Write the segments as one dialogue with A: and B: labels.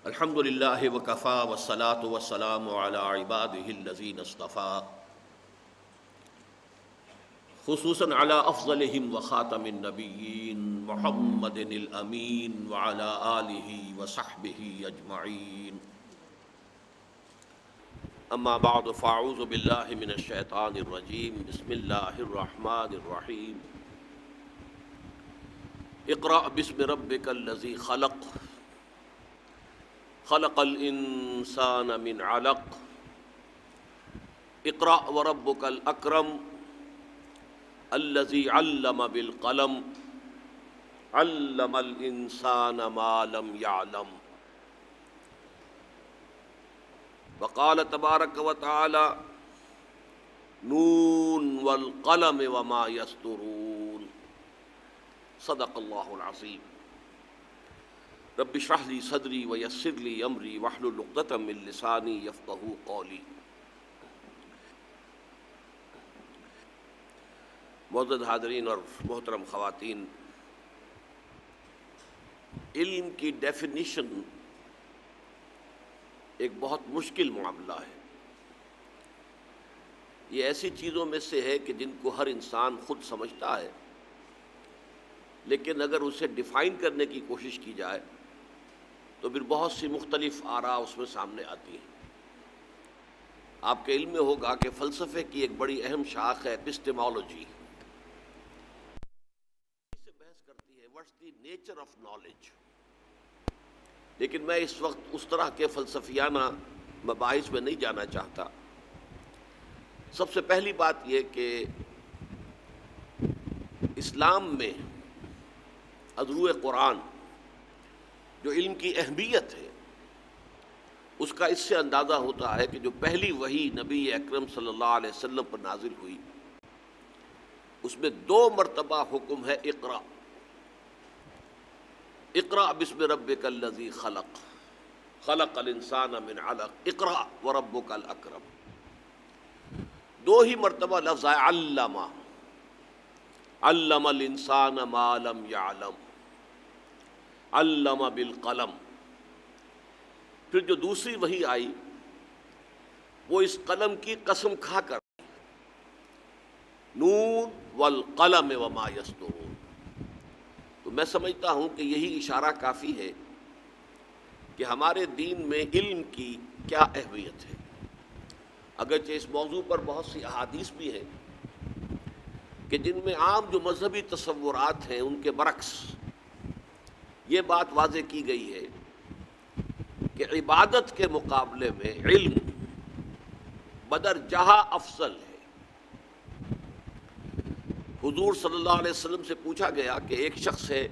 A: الحمد للہ وکفا والصلاة والسلام علی عباده الذین اصطفیٰ، خصوصاً علی افضلہم وخاتم النبیین محمد الامین وعلی آلہ وصحبہ اجمعین. اما بعد فاعوذ باللہ من الشیطان الرجیم. بسم اللہ الرحمن الرحیم. اقرأ باسم ربک الذی خلق، خلق الانسان من علق، اقرأ وربک الاکرم الذی علم بالقلم، علم الانسان ما لم يعلم. وقال تبارک وتعالی نون والقلم وما یسطرون. صدق اللہ العظیم. رب اشرح لی صدری ویسر لی امری واحلل عقدۃ من لسانی یفقہوا قولی. معزز حاضرین اور محترم خواتین، علم کی ڈیفینیشن ایک بہت مشکل معاملہ ہے. یہ ایسی چیزوں میں سے ہے کہ جن کو ہر انسان خود سمجھتا ہے، لیکن اگر اسے ڈیفائن کرنے کی کوشش کی جائے تو پھر بہت سی مختلف آراء اس میں سامنے آتی ہیں. آپ کے علم میں ہوگا کہ فلسفے کی ایک بڑی اہم شاخ ہے ایپسٹیمولوجی. اس سے بحث کرتی ہے what's the nature of knowledge. لیکن میں اس وقت اس طرح کے فلسفیانہ مباحث میں نہیں جانا چاہتا. سب سے پہلی بات یہ کہ اسلام میں ازروع قرآن جو علم کی اہمیت ہے، اس کا اس سے اندازہ ہوتا ہے کہ جو پہلی وحی نبی اکرم صلی اللہ علیہ وسلم پر نازل ہوئی، اس میں 2 مرتبہ حکم ہے اقرأ. اقرأ باسم ربک الذی خلق، خلق الانسان من علق، اقرأ وربک الاکرم. 2 ہی مرتبہ لفظ ہے علم، علم الانسان ما لم يعلم، علم بالقلم. پھر جو دوسری وحی آئی وہ اس قلم کی قسم کھا کر نون والقلم وما یسطرون. تو میں سمجھتا ہوں کہ یہی اشارہ کافی ہے کہ ہمارے دین میں علم کی کیا اہمیت ہے. اگرچہ اس موضوع پر بہت سی احادیث بھی ہیں کہ جن میں عام جو مذہبی تصورات ہیں ان کے برعکس یہ بات واضح کی گئی ہے کہ عبادت کے مقابلے میں علم بدرجہ افضل ہے. حضور صلی اللہ علیہ وسلم سے پوچھا گیا کہ ایک شخص ہے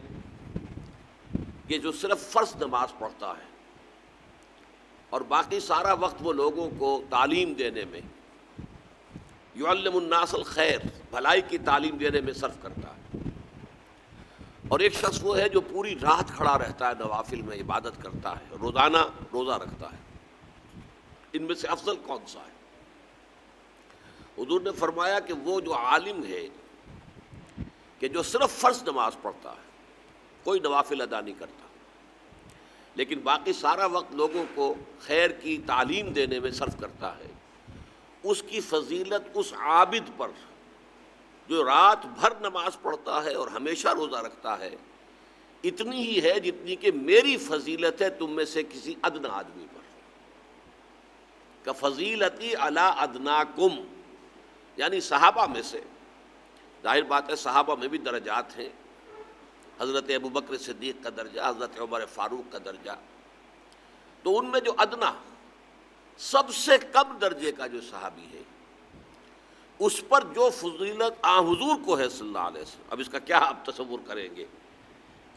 A: کہ جو صرف فرض نماز پڑھتا ہے اور باقی سارا وقت وہ لوگوں کو تعلیم دینے میں، یعلم الناس الخیر، بھلائی کی تعلیم دینے میں صرف کرتا ہے، اور ایک شخص وہ ہے جو پوری رات کھڑا رہتا ہے، نوافل میں عبادت کرتا ہے، روزانہ روزہ رکھتا ہے. ان میں سے افضل کون سا ہے؟ حضور نے فرمایا کہ وہ جو عالم ہے کہ جو صرف فرض نماز پڑھتا ہے، کوئی نوافل ادا نہیں کرتا، لیکن باقی سارا وقت لوگوں کو خیر کی تعلیم دینے میں صرف کرتا ہے، اس کی فضیلت اس عابد پر جو رات بھر نماز پڑھتا ہے اور ہمیشہ روزہ رکھتا ہے اتنی ہی ہے جتنی کہ میری فضیلت ہے تم میں سے کسی ادنا آدمی پر. کفضیلتی علی ادناکم، یعنی صحابہ میں سے. ظاہر بات ہے صحابہ میں بھی درجات ہیں. حضرت ابوبکر صدیق کا درجہ، حضرت عمر فاروق کا درجہ، تو ان میں جو ادنا سب سے کم درجے کا جو صحابی ہے اس پر جو فضیلت حضور کو ہے صلی اللہ علیہ وسلم، اب اس کا کیا آپ تصور کریں گے،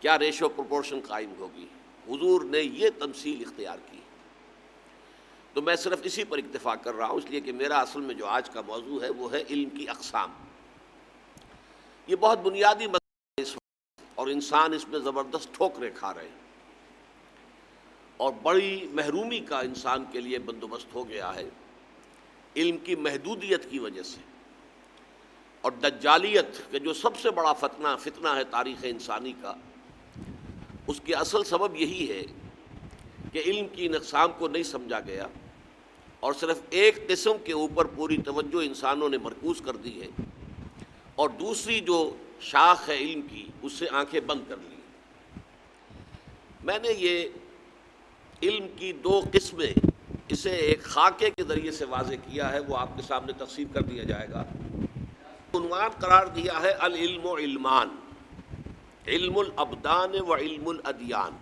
A: کیا ریشو پروپورشن قائم ہوگی. حضور نے یہ تمثیل اختیار کی. تو میں صرف اسی پر اکتفا کر رہا ہوں، اس لیے کہ میرا اصل میں جو آج کا موضوع ہے وہ ہے علم کی اقسام. یہ بہت بنیادی مسئلہ ہے اس وقت، اور انسان اس میں زبردست ٹھوکریں کھا رہے ہیں، اور بڑی محرومی کا انسان کے لیے بندوبست ہو گیا ہے علم کی محدودیت کی وجہ سے. اور دجالیت کہ جو سب سے بڑا فتنہ ہے تاریخ انسانی کا، اس کے اصل سبب یہی ہے کہ علم کی ان اقسام کو نہیں سمجھا گیا اور صرف ایک قسم کے اوپر پوری توجہ انسانوں نے مرکوز کر دی ہے، اور دوسری جو شاخ ہے علم کی اس سے آنکھیں بند کر لی۔ میں نے یہ علم کی دو قسمیں اسے ایک خاکے کے ذریعے سے واضح کیا ہے، وہ آپ کے سامنے تقسیم کر دیا جائے گا۔ عنوان قرار دیا ہے العلم و علمان، علم الابدان و علم الادیان۔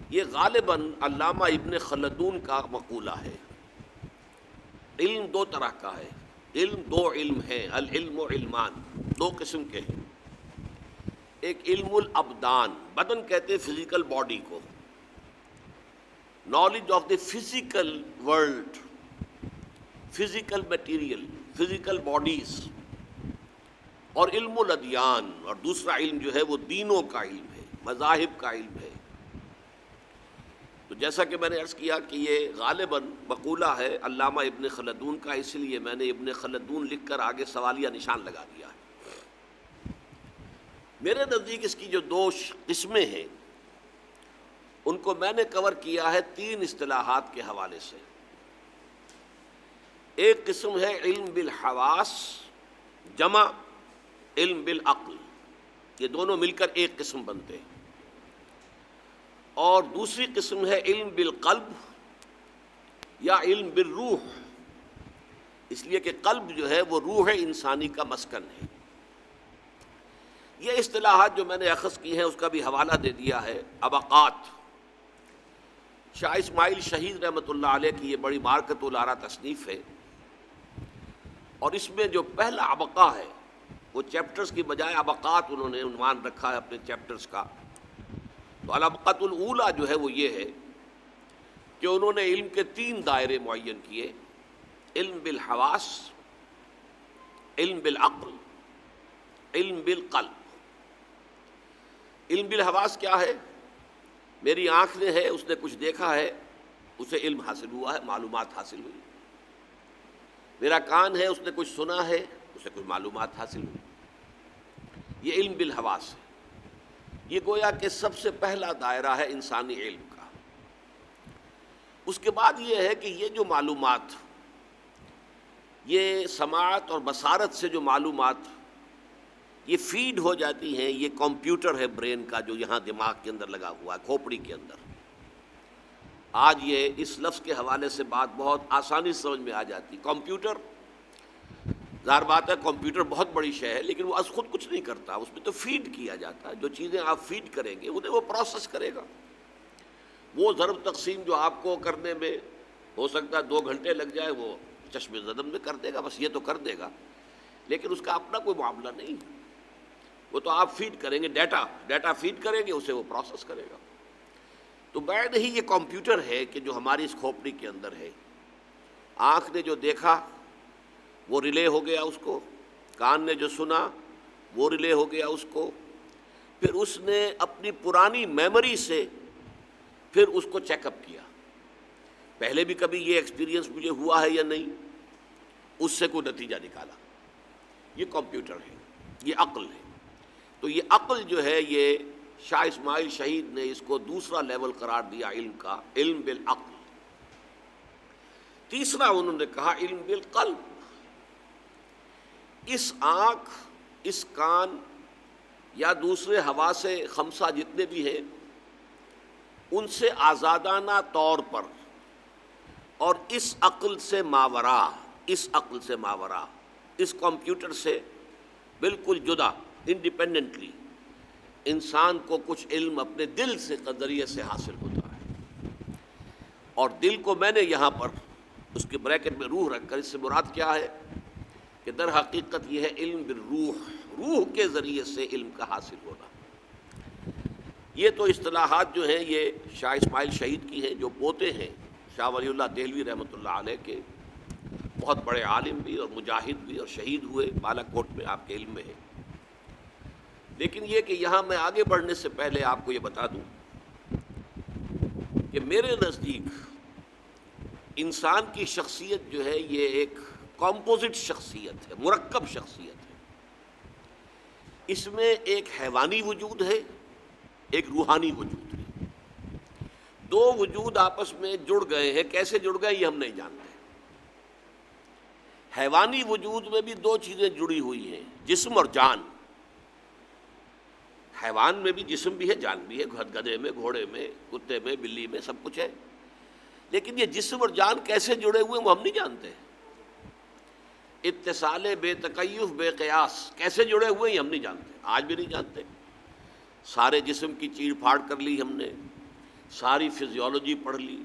A: یہ غالباً علامہ ابن خلدون کا مقولہ ہے۔ علم دو طرح کا ہے، علم دو علم ہیں، العلم و علمان، دو قسم کے ہیں۔ ایک علم الابدان، بدن کہتے ہیں فزیکل باڈی کو، knowledge of the physical world, physical material, physical bodies, اور علم الادیان، اور دوسرا علم جو ہے وہ دینوں کا علم ہے، مذاہب کا علم ہے۔ تو جیسا کہ میں نے عرض کیا کہ یہ غالباً مقولہ ہے علامہ ابن خلدون کا، اس لیے میں نے ابن خلدون لکھ کر آگے سوالیہ نشان لگا دیا ہے۔ میرے نزدیک اس کی جو دو قسمیں ہیں ان کو میں نے کور کیا ہے تین اصطلاحات کے حوالے سے۔ ایک قسم ہے علم بالحواس جمع علم بالعقل، یہ دونوں مل کر ایک قسم بنتے ہیں۔ اور دوسری قسم ہے علم بالقلب یا علم بالروح، اس لیے کہ قلب جو ہے وہ روح انسانی کا مسکن ہے۔ یہ اصطلاحات جو میں نے اخذ کی ہیں اس کا بھی حوالہ دے دیا ہے۔ ابقات، شاہ اسماعیل شہید رحمۃ اللہ علیہ کی یہ بڑی بارکۃ الآراء تصنیف ہے، اور اس میں جو پہلا ابقہ ہے وہ چیپٹرز کی بجائے ابقات انہوں نے عنوان رکھا ہے اپنے چیپٹرز کا۔ تو الابقۃ الاولیٰ جو ہے وہ یہ ہے کہ انہوں نے علم کے تین دائرے معین کیے، علم بالحواس، علم بالعقل، علم بالقلب۔ علم بالحواس کیا ہے؟ میری آنکھ نے ہے، اس نے کچھ دیکھا ہے، اسے علم حاصل ہوا ہے، معلومات حاصل ہوئی۔ میرا کان ہے، اس نے کچھ سنا ہے، اسے کچھ معلومات حاصل ہوئی۔ یہ علم بالحواس ہے۔ یہ گویا کہ سب سے پہلا دائرہ ہے انسانی علم کا۔ اس کے بعد یہ ہے کہ یہ جو معلومات، یہ سماعت اور بصارت سے جو معلومات یہ فیڈ ہو جاتی ہیں، یہ کمپیوٹر ہے برین کا جو یہاں دماغ کے اندر لگا ہوا ہے، کھوپڑی کے اندر۔ آج یہ اس لفظ کے حوالے سے بات بہت آسانی سے سمجھ میں آ جاتی۔ کمپیوٹر، ظاہر بات ہے کمپیوٹر بہت بڑی شے ہے، لیکن وہ از خود کچھ نہیں کرتا، اس میں تو فیڈ کیا جاتا ہے۔ جو چیزیں آپ فیڈ کریں گے انہیں وہ پروسیس کرے گا۔ وہ ضرب تقسیم جو آپ کو کرنے میں ہو سکتا ہے 2 گھنٹے لگ جائے، وہ چشم زدم میں کر دے گا، بس یہ تو کر دے گا، لیکن اس کا اپنا کوئی معاملہ نہیں۔ وہ تو آپ فیڈ کریں گے، ڈیٹا فیڈ کریں گے، اسے وہ پروسیس کرے گا۔ تو بعد ہی یہ کمپیوٹر ہے کہ جو ہماری اس کھوپڑی کے اندر ہے۔ آنکھ نے جو دیکھا وہ ریلے ہو گیا اس کو، کان نے جو سنا وہ ریلے ہو گیا اس کو، پھر اس نے اپنی پرانی میموری سے پھر اس کو چیک اپ کیا، پہلے بھی کبھی یہ ایکسپیرینس مجھے ہوا ہے یا نہیں، اس سے کوئی نتیجہ نکالا۔ یہ کمپیوٹر ہے، یہ عقل ہے۔ تو یہ عقل جو ہے، یہ شاہ اسماعیل شہید نے اس کو دوسرا لیول قرار دیا علم کا، علم بالعقل۔ تیسرا انہوں نے کہا علم بالقلب۔ اس آنکھ، اس کان یا دوسرے حواس خمسہ جتنے بھی ہیں، ان سے آزادانہ طور پر اور اس عقل سے ماورا، اس عقل سے ماورا، اس کمپیوٹر سے بالکل جدا، انڈیپینڈنٹلی انسان کو کچھ علم اپنے دل سے ذریعے سے حاصل ہوتا ہے۔ اور دل کو میں نے یہاں پر اس کے بریکٹ میں روح رکھ کر، اس سے مراد کیا ہے کہ در حقیقت یہ ہے علم بالروح، روح کے ذریعے سے علم کا حاصل ہونا۔ یہ تو اصطلاحات جو ہیں یہ شاہ اسماعیل شہید کی ہیں، جو پوتے ہیں شاہ ولی اللہ دہلوی رحمۃ اللہ علیہ کے، بہت بڑے عالم بھی اور مجاہد بھی، اور شہید ہوئے بالا کوٹ میں، آپ کے علم میں ہے۔ لیکن یہ کہ یہاں میں آگے بڑھنے سے پہلے آپ کو یہ بتا دوں کہ میرے نزدیک انسان کی شخصیت جو ہے یہ ایک کمپوزٹ شخصیت ہے، مرکب شخصیت ہے۔ اس میں ایک حیوانی وجود ہے، ایک روحانی وجود ہے۔ دو وجود آپس میں جڑ گئے ہیں، کیسے جڑ گئے یہ ہم نہیں جانتے۔ حیوانی وجود میں بھی دو چیزیں جڑی ہوئی ہیں، جسم اور جان۔ حیوان میں بھی جسم بھی ہے، جان بھی ہے، گدھے میں، گھوڑے میں، کتے میں، بلی میں، سب کچھ ہے، لیکن یہ جسم اور جان کیسے جڑے ہوئے وہ ہم نہیں جانتے۔ اتصال بے تکیف بے قیاس کیسے جڑے ہوئے یہ ہم نہیں جانتے، آج بھی نہیں جانتے۔ سارے جسم کی چیر پھاڑ کر لی ہم نے، ساری فزیولوجی پڑھ لی،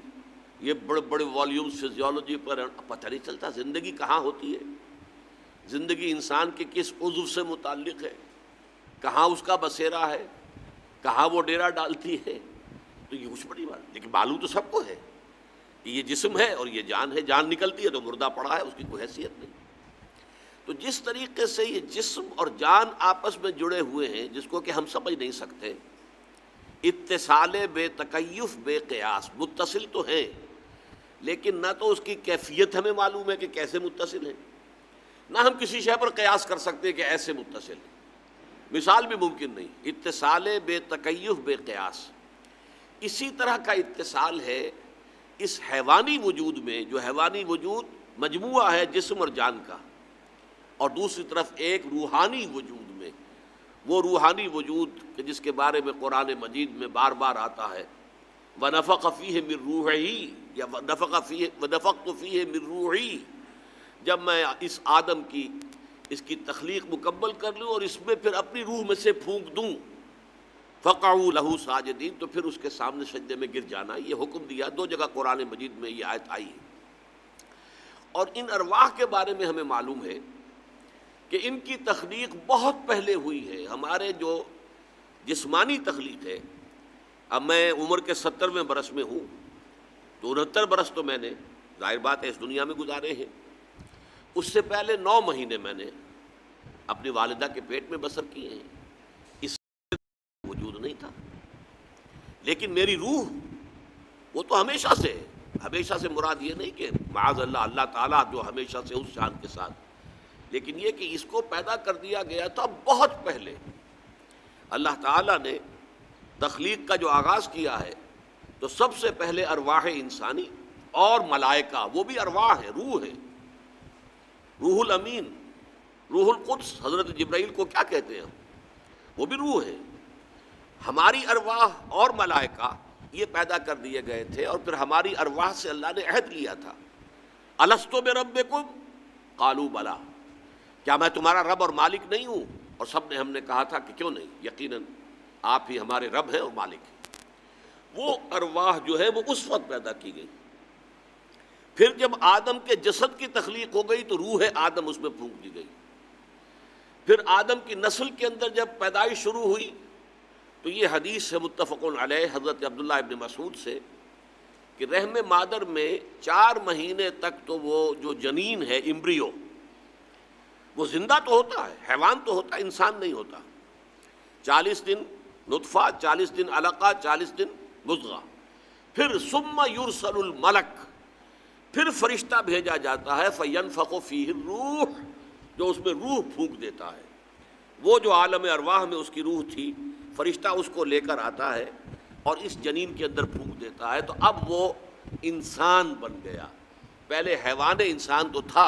A: یہ بڑے بڑے والیومز فزیولوجی پر، پتہ نہیں چلتا زندگی کہاں ہوتی ہے، زندگی انسان کے کس عضو سے متعلق ہے، کہاں اس کا بسیرا ہے، کہاں وہ ڈیرا ڈالتی ہے۔ تو یہ کچھ بڑی بات، لیکن معلوم تو سب کو ہے کہ یہ جسم ہے اور یہ جان ہے، جان نکلتی ہے تو مردہ پڑا ہے، اس کی کوئی حیثیت نہیں۔ تو جس طریقے سے یہ جسم اور جان آپس میں جڑے ہوئے ہیں، جس کو کہ ہم سمجھ نہیں سکتے، اتصال بے تکیف بے قیاس، متصل تو ہیں لیکن نہ تو اس کی کیفیت ہمیں معلوم ہے کہ کیسے متصل ہیں، نہ ہم کسی شے پر قیاس کر سکتے کہ ایسے متصل ہیں، مثال بھی ممکن نہیں۔ اتصال بے تکیف بے قیاس، اسی طرح کا اتصال ہے اس حیوانی وجود میں، جو حیوانی وجود مجموعہ ہے جسم اور جان کا، اور دوسری طرف ایک روحانی وجود میں، وہ روحانی وجود کہ جس کے بارے میں قرآن مجید میں بار بار آتا ہے وَنَفَخَ فِيهِ مِن رُوحِهِ، یا وَنَفَخْتُ فِيهِ مِن رُوحِي، جب میں اس آدم کی، اس کی تخلیق مکمل کر لوں اور اس میں پھر اپنی روح میں سے پھونک دوں، فَقَعُوا لَهُ سَاجِدِينَ، تو پھر اس کے سامنے سجدے میں گر جانا۔ یہ حکم دیا، دو جگہ قرآن مجید میں یہ آیت آئی ہے۔ اور ان ارواح کے بارے میں ہمیں معلوم ہے کہ ان کی تخلیق بہت پہلے ہوئی ہے۔ ہمارے جو جسمانی تخلیق ہے، اب میں عمر کے 70ویں برس میں ہوں، تو 69 برس تو میں نے ظاہر بات ہے اس دنیا میں گزارے ہیں۔ اس سے پہلے 9 مہینے میں نے اپنی والدہ کے پیٹ میں بسر کیے ہیں، اس وجود نہیں تھا، لیکن میری روح وہ تو ہمیشہ سے ہے۔ ہمیشہ سے مراد یہ نہیں کہ معاذ اللہ، اللہ تعالیٰ جو ہمیشہ سے اس شان کے ساتھ، لیکن یہ کہ اس کو پیدا کر دیا گیا تھا بہت پہلے۔ اللہ تعالیٰ نے تخلیق کا جو آغاز کیا ہے تو سب سے پہلے ارواح انسانی اور ملائکہ، وہ بھی ارواح ہے، روح ہے، روح الامین، روح القدس، حضرت جبرائیل کو کیا کہتے ہیں، وہ بھی روح ہے۔ ہماری ارواح اور ملائکہ یہ پیدا کر دیے گئے تھے، اور پھر ہماری ارواح سے اللہ نے عہد لیا تھا، الستو بربکم قالوا بلی، کیا میں تمہارا رب اور مالک نہیں ہوں؟ اور سب نے، ہم نے کہا تھا کہ کیوں نہیں، یقیناً آپ ہی ہمارے رب ہیں اور مالک ہیں۔ وہ ارواح جو ہے وہ اس وقت پیدا کی گئی۔ پھر جب آدم کے جسد کی تخلیق ہو گئی تو روح آدم اس میں پھونک دی گئی۔ پھر آدم کی نسل کے اندر جب پیدائش شروع ہوئی تو یہ حدیث ہے متفق علیہ حضرت عبداللہ ابن مسعود سے کہ رحم مادر میں 4 مہینے تک تو وہ جو جنین ہے، امبریو، وہ زندہ تو ہوتا ہے، حیوان تو ہوتا ہے، انسان نہیں ہوتا۔ 40 دن نطفہ، 40 دن علقہ، 40 دن مضغہ، پھر ثم یرسل الملک، پھر فرشتہ بھیجا جاتا ہے، فینفخ فیہ الروح، جو اس میں روح پھونک دیتا ہے۔ وہ جو عالم ارواح میں اس کی روح تھی، فرشتہ اس کو لے کر آتا ہے اور اس جنین کے اندر پھونک دیتا ہے، تو اب وہ انسان بن گیا۔ پہلے حیوان انسان تو تھا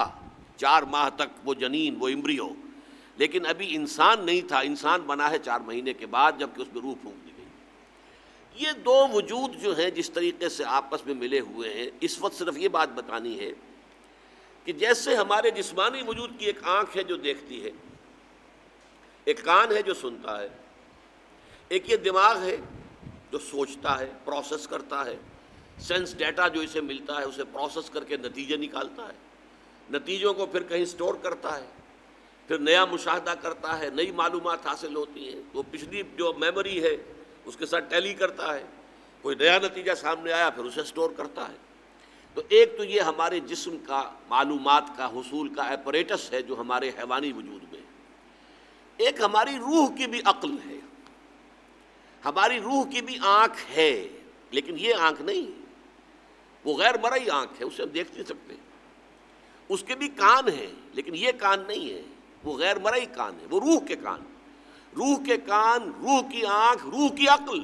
A: 4 ماہ تک، وہ جنین، وہ امبریو، لیکن ابھی انسان نہیں تھا، انسان بنا ہے 4 مہینے کے بعد، جبکہ اس میں روح پھونک دی گئی۔ یہ دو وجود جو ہیں جس طریقے سے آپس میں ملے ہوئے ہیں، اس وقت صرف یہ بات بتانی ہے کہ جیسے ہمارے جسمانی وجود کی ایک آنکھ ہے جو دیکھتی ہے، ایک کان ہے جو سنتا ہے، ایک یہ دماغ ہے جو سوچتا ہے، پروسیس کرتا ہے، سینس ڈیٹا جو اسے ملتا ہے اسے پروسیس کر کے نتیجے نکالتا ہے، نتیجوں کو پھر کہیں سٹور کرتا ہے، پھر نیا مشاہدہ کرتا ہے، نئی معلومات حاصل ہوتی ہیں، وہ پچھلی جو میموری ہے اس کے ساتھ ٹیلی کرتا ہے، کوئی نیا نتیجہ سامنے آیا پھر اسے سٹور کرتا ہے۔ تو ایک تو یہ ہمارے جسم کا معلومات کا حصول کا ایپریٹس ہے جو ہمارے حیوانی وجود میں، ایک ہماری روح کی بھی عقل ہے، ہماری روح کی بھی آنکھ ہے، لیکن یہ آنکھ نہیں، وہ غیر مرئی آنکھ ہے، اسے ہم دیکھ نہیں سکتے۔ اس کے بھی کان ہیں لیکن یہ کان نہیں ہے، وہ غیر مرئی کان ہے، وہ روح کے کان، روح کے کان، روح کی آنکھ، روح کی عقل۔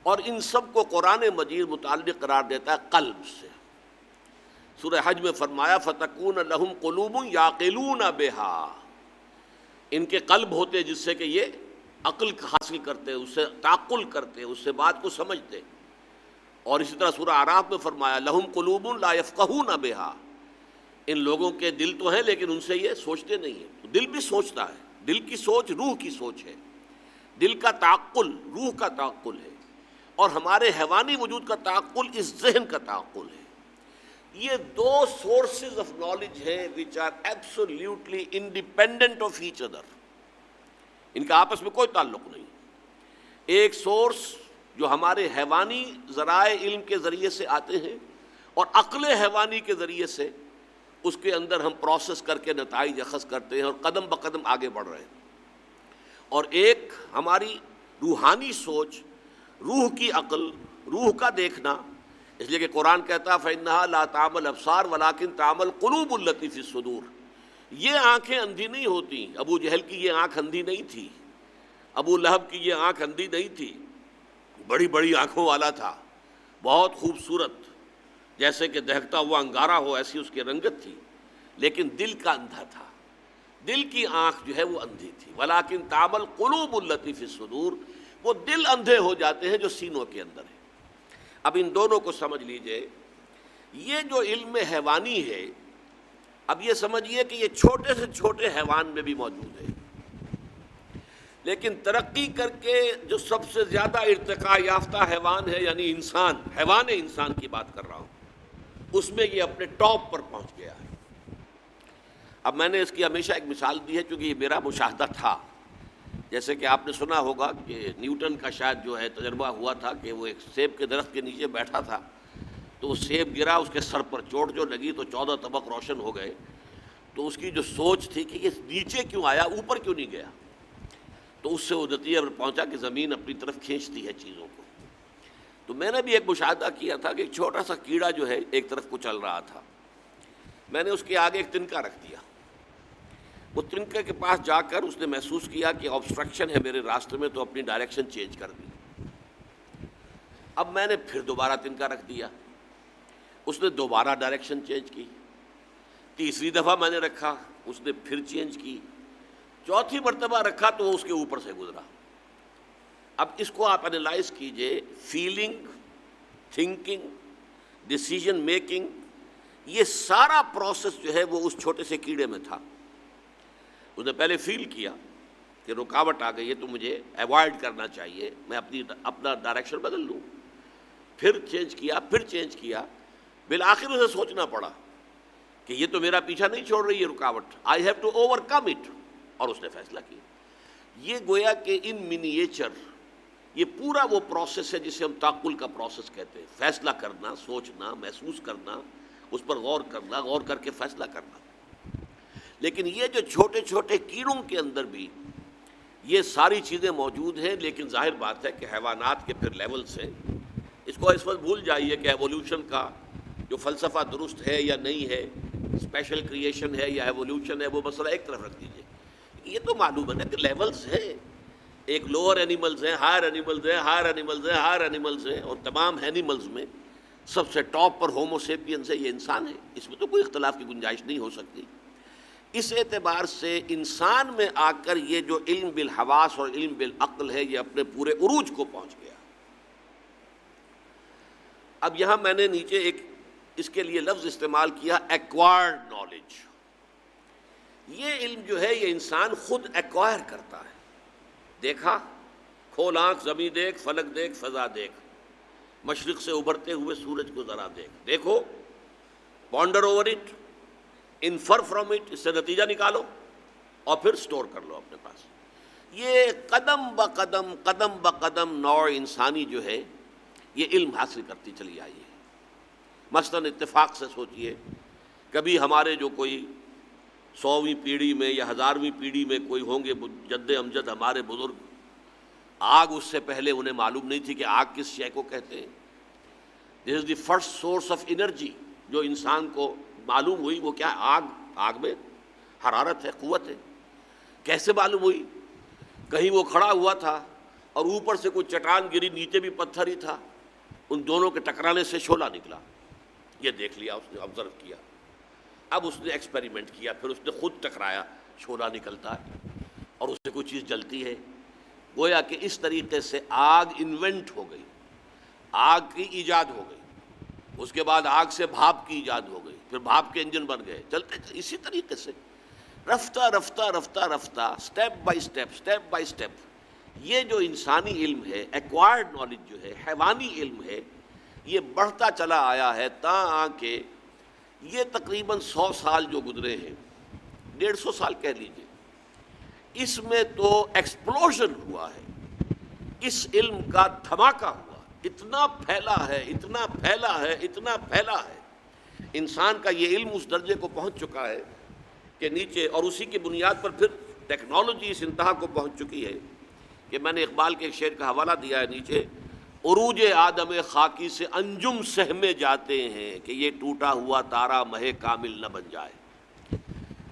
A: اور ان سب کو قرآن مجید متعلق قرار دیتا ہے قلب سے۔ سورہ حج میں فرمایا فَتَكُونَ لَهُمْ قُلُوبٌ يَعْقِلُونَ بِهَا، ان کے قلب ہوتے جس سے کہ یہ عقل حاصل کرتے، اس سے تعقل کرتے، اس سے بات کو سمجھتے۔ اور اسی طرح سورہ اعراف میں فرمایا لَهُمْ قُلُوبٌ لَا يَفْقَهُونَ بِهَا، ان لوگوں کے دل تو ہیں لیکن ان سے یہ سوچتے نہیں ہیں۔ دل بھی سوچتا ہے، دل کی سوچ روح کی سوچ ہے، دل کا تعقل روح کا تعقل ہے، اور ہمارے حیوانی وجود کا تعقل اس ذہن کا تعقل ہے۔ یہ دو سورسز آف نالج ہیں which are absolutely independent of each other، ان کا آپس میں کوئی تعلق نہیں۔ ایک سورس جو ہمارے حیوانی ذرائع علم کے ذریعے سے آتے ہیں اور عقل حیوانی کے ذریعے سے اس کے اندر ہم پروسیس کر کے نتائج اخذ کرتے ہیں اور قدم بقدم آگے بڑھ رہے ہیں، اور ایک ہماری روحانی سوچ، روح کی عقل، روح کا دیکھنا، اس لیے کہ قرآن کہتا ہے فَإِنَّهَا لَا تَعْمَى الْأَبْصَارُ وَلَكِن تَعْمَى الْقُلُوبُ الَّتِي فِي الصُّدُورِ، یہ آنکھیں اندھی نہیں ہوتی۔ ابو جہل کی یہ آنکھ اندھی نہیں تھی، ابو لہب کی یہ آنکھ اندھی نہیں تھی، بڑی بڑی آنکھوں والا تھا، بہت خوبصورت، جیسے کہ دہکتا ہوا انگارہ ہو ایسی اس کی رنگت تھی، لیکن دل کا اندھا تھا، دل کی آنکھ جو ہے وہ اندھی تھی۔ وَلَكِن تَعْمَى الْقُلُوبُ الَّتِي فِي الصُّدُورِ، وہ دل اندھے ہو جاتے ہیں جو سینوں کے اندر ہے۔ اب ان دونوں کو سمجھ لیجئے، یہ جو علم حیوانی ہے، اب یہ سمجھیے کہ یہ چھوٹے سے چھوٹے حیوان میں بھی موجود ہے، لیکن ترقی کر کے جو سب سے زیادہ ارتقاء یافتہ حیوان ہے یعنی انسان، حیوان انسان کی بات کر رہا ہوں، اس میں یہ اپنے ٹاپ پر پہنچ گیا ہے۔ اب میں نے اس کی ہمیشہ ایک مثال دی ہے کیونکہ یہ میرا مشاہدہ تھا۔ جیسے کہ آپ نے سنا ہوگا کہ نیوٹن کا شاید جو ہے تجربہ ہوا تھا کہ وہ ایک سیب کے درخت کے نیچے بیٹھا تھا، تو وہ سیب گرا، اس کے سر پر چوٹ جو لگی تو 14 طبق روشن ہو گئے۔ تو اس کی جو سوچ تھی کہ یہ نیچے کیوں آیا، اوپر کیوں نہیں گیا، تو اس سے وہ نتیجے پر پہنچا کہ زمین اپنی طرف کھینچتی ہے چیزوں کو۔ تو میں نے بھی ایک مشاہدہ کیا تھا کہ ایک چھوٹا سا کیڑا جو ہے ایک طرف کو چل رہا تھا، میں نے اس کے آگے ایک تنکا رکھ دیا، وہ تنکے کے پاس جا کر اس نے محسوس کیا کہ آبسٹرکشن ہے میرے راستے میں، تو اپنی ڈائریکشن چینج کر دی۔ اب میں نے پھر دوبارہ تنکا رکھ دیا، اس نے دوبارہ ڈائریکشن چینج کی، تیسری دفعہ میں نے رکھا، اس نے پھر چینج کی، چوتھی مرتبہ رکھا تو وہ اس کے اوپر سے گزرا۔ اب اس کو آپ انالائز کیجئے، فیلنگ، تھنکنگ، ڈیسیژن میکنگ، یہ سارا پروسیس جو ہے وہ اس چھوٹے سے کیڑے میں تھا۔ اس نے پہلے فیل کیا کہ رکاوٹ آ گئی ہے تو مجھے ایوائڈ کرنا چاہیے، میں اپنا ڈائریکشن بدل لوں، پھر چینج کیا، پھر چینج کیا، بالآخر اسے سوچنا پڑا کہ یہ تو میرا پیچھا نہیں چھوڑ رہی ہے رکاوٹ، I have to overcome it, اور اس نے فیصلہ کیا۔ یہ گویا کہ ان منیچر یہ پورا وہ پروسیس ہے جسے ہم تعقل کا پروسیس کہتے ہیں، فیصلہ کرنا، سوچنا، محسوس کرنا، اس پر غور کرنا، غور کر کے فیصلہ کرنا۔ لیکن یہ جو چھوٹے چھوٹے کیڑوں کے اندر بھی یہ ساری چیزیں موجود ہیں، لیکن ظاہر بات ہے کہ حیوانات کے پھر لیولز ہیں۔ اس کو اس وقت بھول جائیے کہ ایوولوشن کا جو فلسفہ درست ہے یا نہیں ہے، اسپیشل کریشن ہے یا ایوولوشن ہے، وہ مسئلہ ایک طرف رکھ دیجیے۔ یہ تو معلوم ہے نا کہ لیولز ہیں، ایک لوور اینیملز ہیں، ہائر اینیملز ہیں، ہائر اینیملز ہیں، ہائر اینیملز ہیں، اور تمام اینیملز میں سب سے ٹاپ پر ہومو سیپینز ہے، یہ انسان ہے، اس میں تو کوئی اختلاف کی گنجائش نہیں ہو سکتی۔ اس اعتبار سے انسان میں آ کر یہ جو علم بالحواس اور علم بالعقل ہے یہ اپنے پورے عروج کو پہنچ گیا۔ اب یہاں میں نے نیچے ایک اس کے لیے لفظ استعمال کیا، ایکوائرڈ نالج۔ یہ علم جو ہے یہ انسان خود ایکوائر کرتا ہے۔ دیکھا، کھول آنکھ، زمین دیکھ، فلک دیکھ، فضا دیکھ، مشرق سے ابھرتے ہوئے سورج کو ذرا دیکھ، دیکھو، ponder over it, infer from it, اس سے نتیجہ نکالو اور پھر سٹور کر لو اپنے پاس۔ یہ قدم بقدم قدم بقدم نوع انسانی جو ہے یہ علم حاصل کرتی چلی آئی ہے۔ مثلاً اتفاق سے سوچئے، کبھی ہمارے جو کوئی 100ویں پیڑھی میں یا 1000ویں پیڑھی میں کوئی ہوں گے جد امجد ہمارے بزرگ، آگ اس سے پہلے انہیں معلوم نہیں تھی کہ آگ کس شے کو کہتے ہیں۔ This is the first source of energy جو انسان کو معلوم ہوئی، وہ کیا؟ آگ میں حرارت ہے، قوت ہے۔ کیسے معلوم ہوئی؟ کہیں وہ کھڑا ہوا تھا اور اوپر سے کوئی چٹان گری، نیچے بھی پتھر ہی تھا، ان دونوں کے ٹکرانے سے شعلہ نکلا. یہ دیکھ لیا اس نے، آبزرو کیا. اب اس نے ایکسپیریمنٹ کیا، پھر اس نے خود ٹکرایا، شعلہ نکلتا ہے اور اس سے کوئی چیز جلتی ہے. گویا کہ اس طریقے سے آگ انوینٹ ہو گئی، آگ کی ایجاد ہو گئی. اس کے بعد آگ سے بھاپ کی ایجاد ہو گئی، پھر بھاپ کے انجن بن گئے. چلتے اسی طریقے سے رفتہ رفتہ رفتہ رفتہ، step by step, step by step, یہ جو انسانی علم ہے، ایکوائرڈ نالج جو ہے، حیوانی علم ہے، یہ بڑھتا چلا آیا ہے تاں کہ یہ تقریباً 100 سال جو گزرے ہیں، 150 سال کہہ لیجیے، اس میں تو ایکسپلوژن ہوا ہے. اس علم کا دھماکہ ہوا، اتنا پھیلا ہے، اتنا پھیلا ہے، اتنا پھیلا ہے. انسان کا یہ علم اس درجے کو پہنچ چکا ہے کہ نیچے، اور اسی کی بنیاد پر پھر ٹیکنالوجی اس انتہا کو پہنچ چکی ہے کہ میں نے اقبال کے ایک شعر کا حوالہ دیا ہے نیچے: عروج آدم خاکی سے انجم سہمے جاتے ہیں کہ یہ ٹوٹا ہوا تارا مہ کامل نہ بن جائے.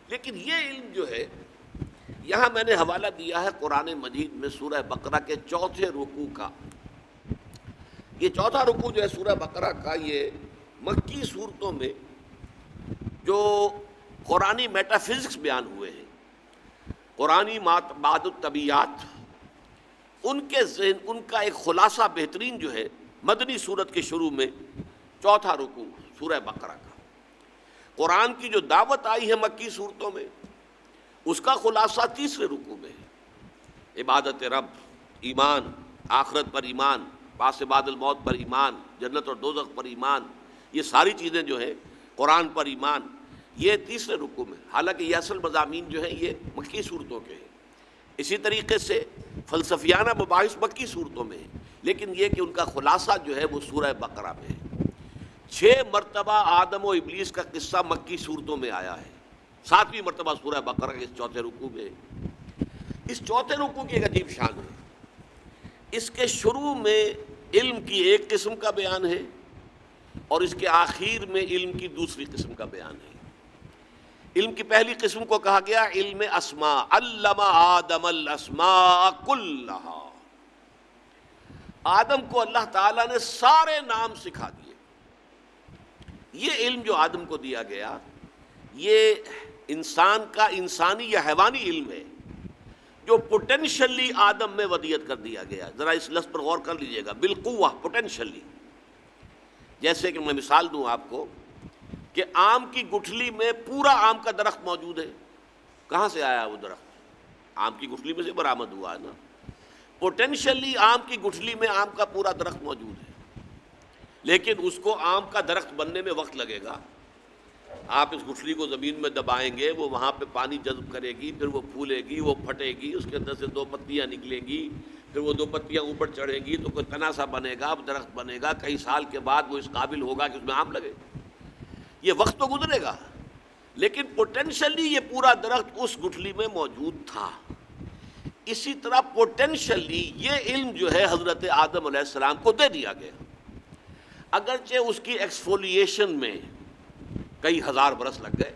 A: لیکن یہ علم جو ہے، یہاں میں نے حوالہ دیا ہے قرآن مجید میں سورہ بقرہ کے 4 رکوع کا. یہ 4 رکوع جو ہے سورہ بقرہ کا، یہ مکی صورتوں میں جو قرآنی میٹا فزکس بیان ہوئے ہیں، قرآنی بعد الطبیعات، ان کے ذہن، ان کا ایک خلاصہ بہترین جو ہے مدنی صورت کے شروع میں 4 رکوع سورہ بقرہ کا. قرآن کی جو دعوت آئی ہے مکی صورتوں میں، اس کا خلاصہ 3 رکوع میں ہے. عبادت رب، ایمان، آخرت پر ایمان، پاس بعد الموت پر ایمان، جنت اور دوزخ پر ایمان، یہ ساری چیزیں جو ہیں، قرآن پر ایمان، یہ 3 رکوع میں. حالانکہ یہ اصل مضامین جو ہیں یہ مکی صورتوں کے ہیں. اسی طریقے سے فلسفیانہ مباحث مکی صورتوں میں ہیں، لیکن یہ کہ ان کا خلاصہ جو ہے وہ سورہ بقرہ میں ہے. 6 مرتبہ آدم و ابلیس کا قصہ مکی صورتوں میں آیا ہے، 7ویں مرتبہ سورہ بقرہ کے اس 4 رکوع میں. اس 4 رکوع کی ایک عجیب شان ہے. اس کے شروع میں علم کی ایک قسم کا بیان ہے اور اس کے آخر میں علم کی دوسری قسم کا بیان ہے. علم کی پہلی قسم کو کہا گیا علم اسماء، علم آدم الاسماء کلھا. آدم کو اللہ تعالیٰ نے سارے نام سکھا دیے. یہ علم جو آدم کو دیا گیا، یہ انسان کا انسانی یا حیوانی علم ہے جو پوٹینشلی آدم میں ودیت کر دیا گیا. ذرا اس لفظ پر غور کر لیجئے گا، بالقوہ، پوٹینشلی. جیسے کہ میں مثال دوں آپ کو کہ آم کی گٹھلی میں پورا آم کا درخت موجود ہے. کہاں سے آیا وہ درخت؟ آم کی گٹھلی میں سے برآمد ہوا ہے نا. پوٹینشلی آم کی گٹھلی میں آم کا پورا درخت موجود ہے، لیکن اس کو آم کا درخت بننے میں وقت لگے گا. آپ اس گٹھلی کو زمین میں دبائیں گے، وہ وہاں پہ پانی جذب کرے گی، پھر وہ پھولے گی، وہ پھٹے گی، اس کے اندر سے 2 پتیاں نکلیں گی، پھر وہ 2 پتیاں اوپر چڑھیں گی تو کوئی تنا سا بنے گا، درخت بنے گا. کئی سال کے بعد وہ اس قابل ہوگا کہ اس میں آم لگے. یہ وقت تو گزرے گا، لیکن پوٹینشلی یہ پورا درخت اس گٹھلی میں موجود تھا. اسی طرح پوٹینشلی یہ علم جو ہے حضرت آدم علیہ السلام کو دے دیا گیا. اگرچہ اس کی ایکسفولیشن میں کئی ہزار برس لگ گئے،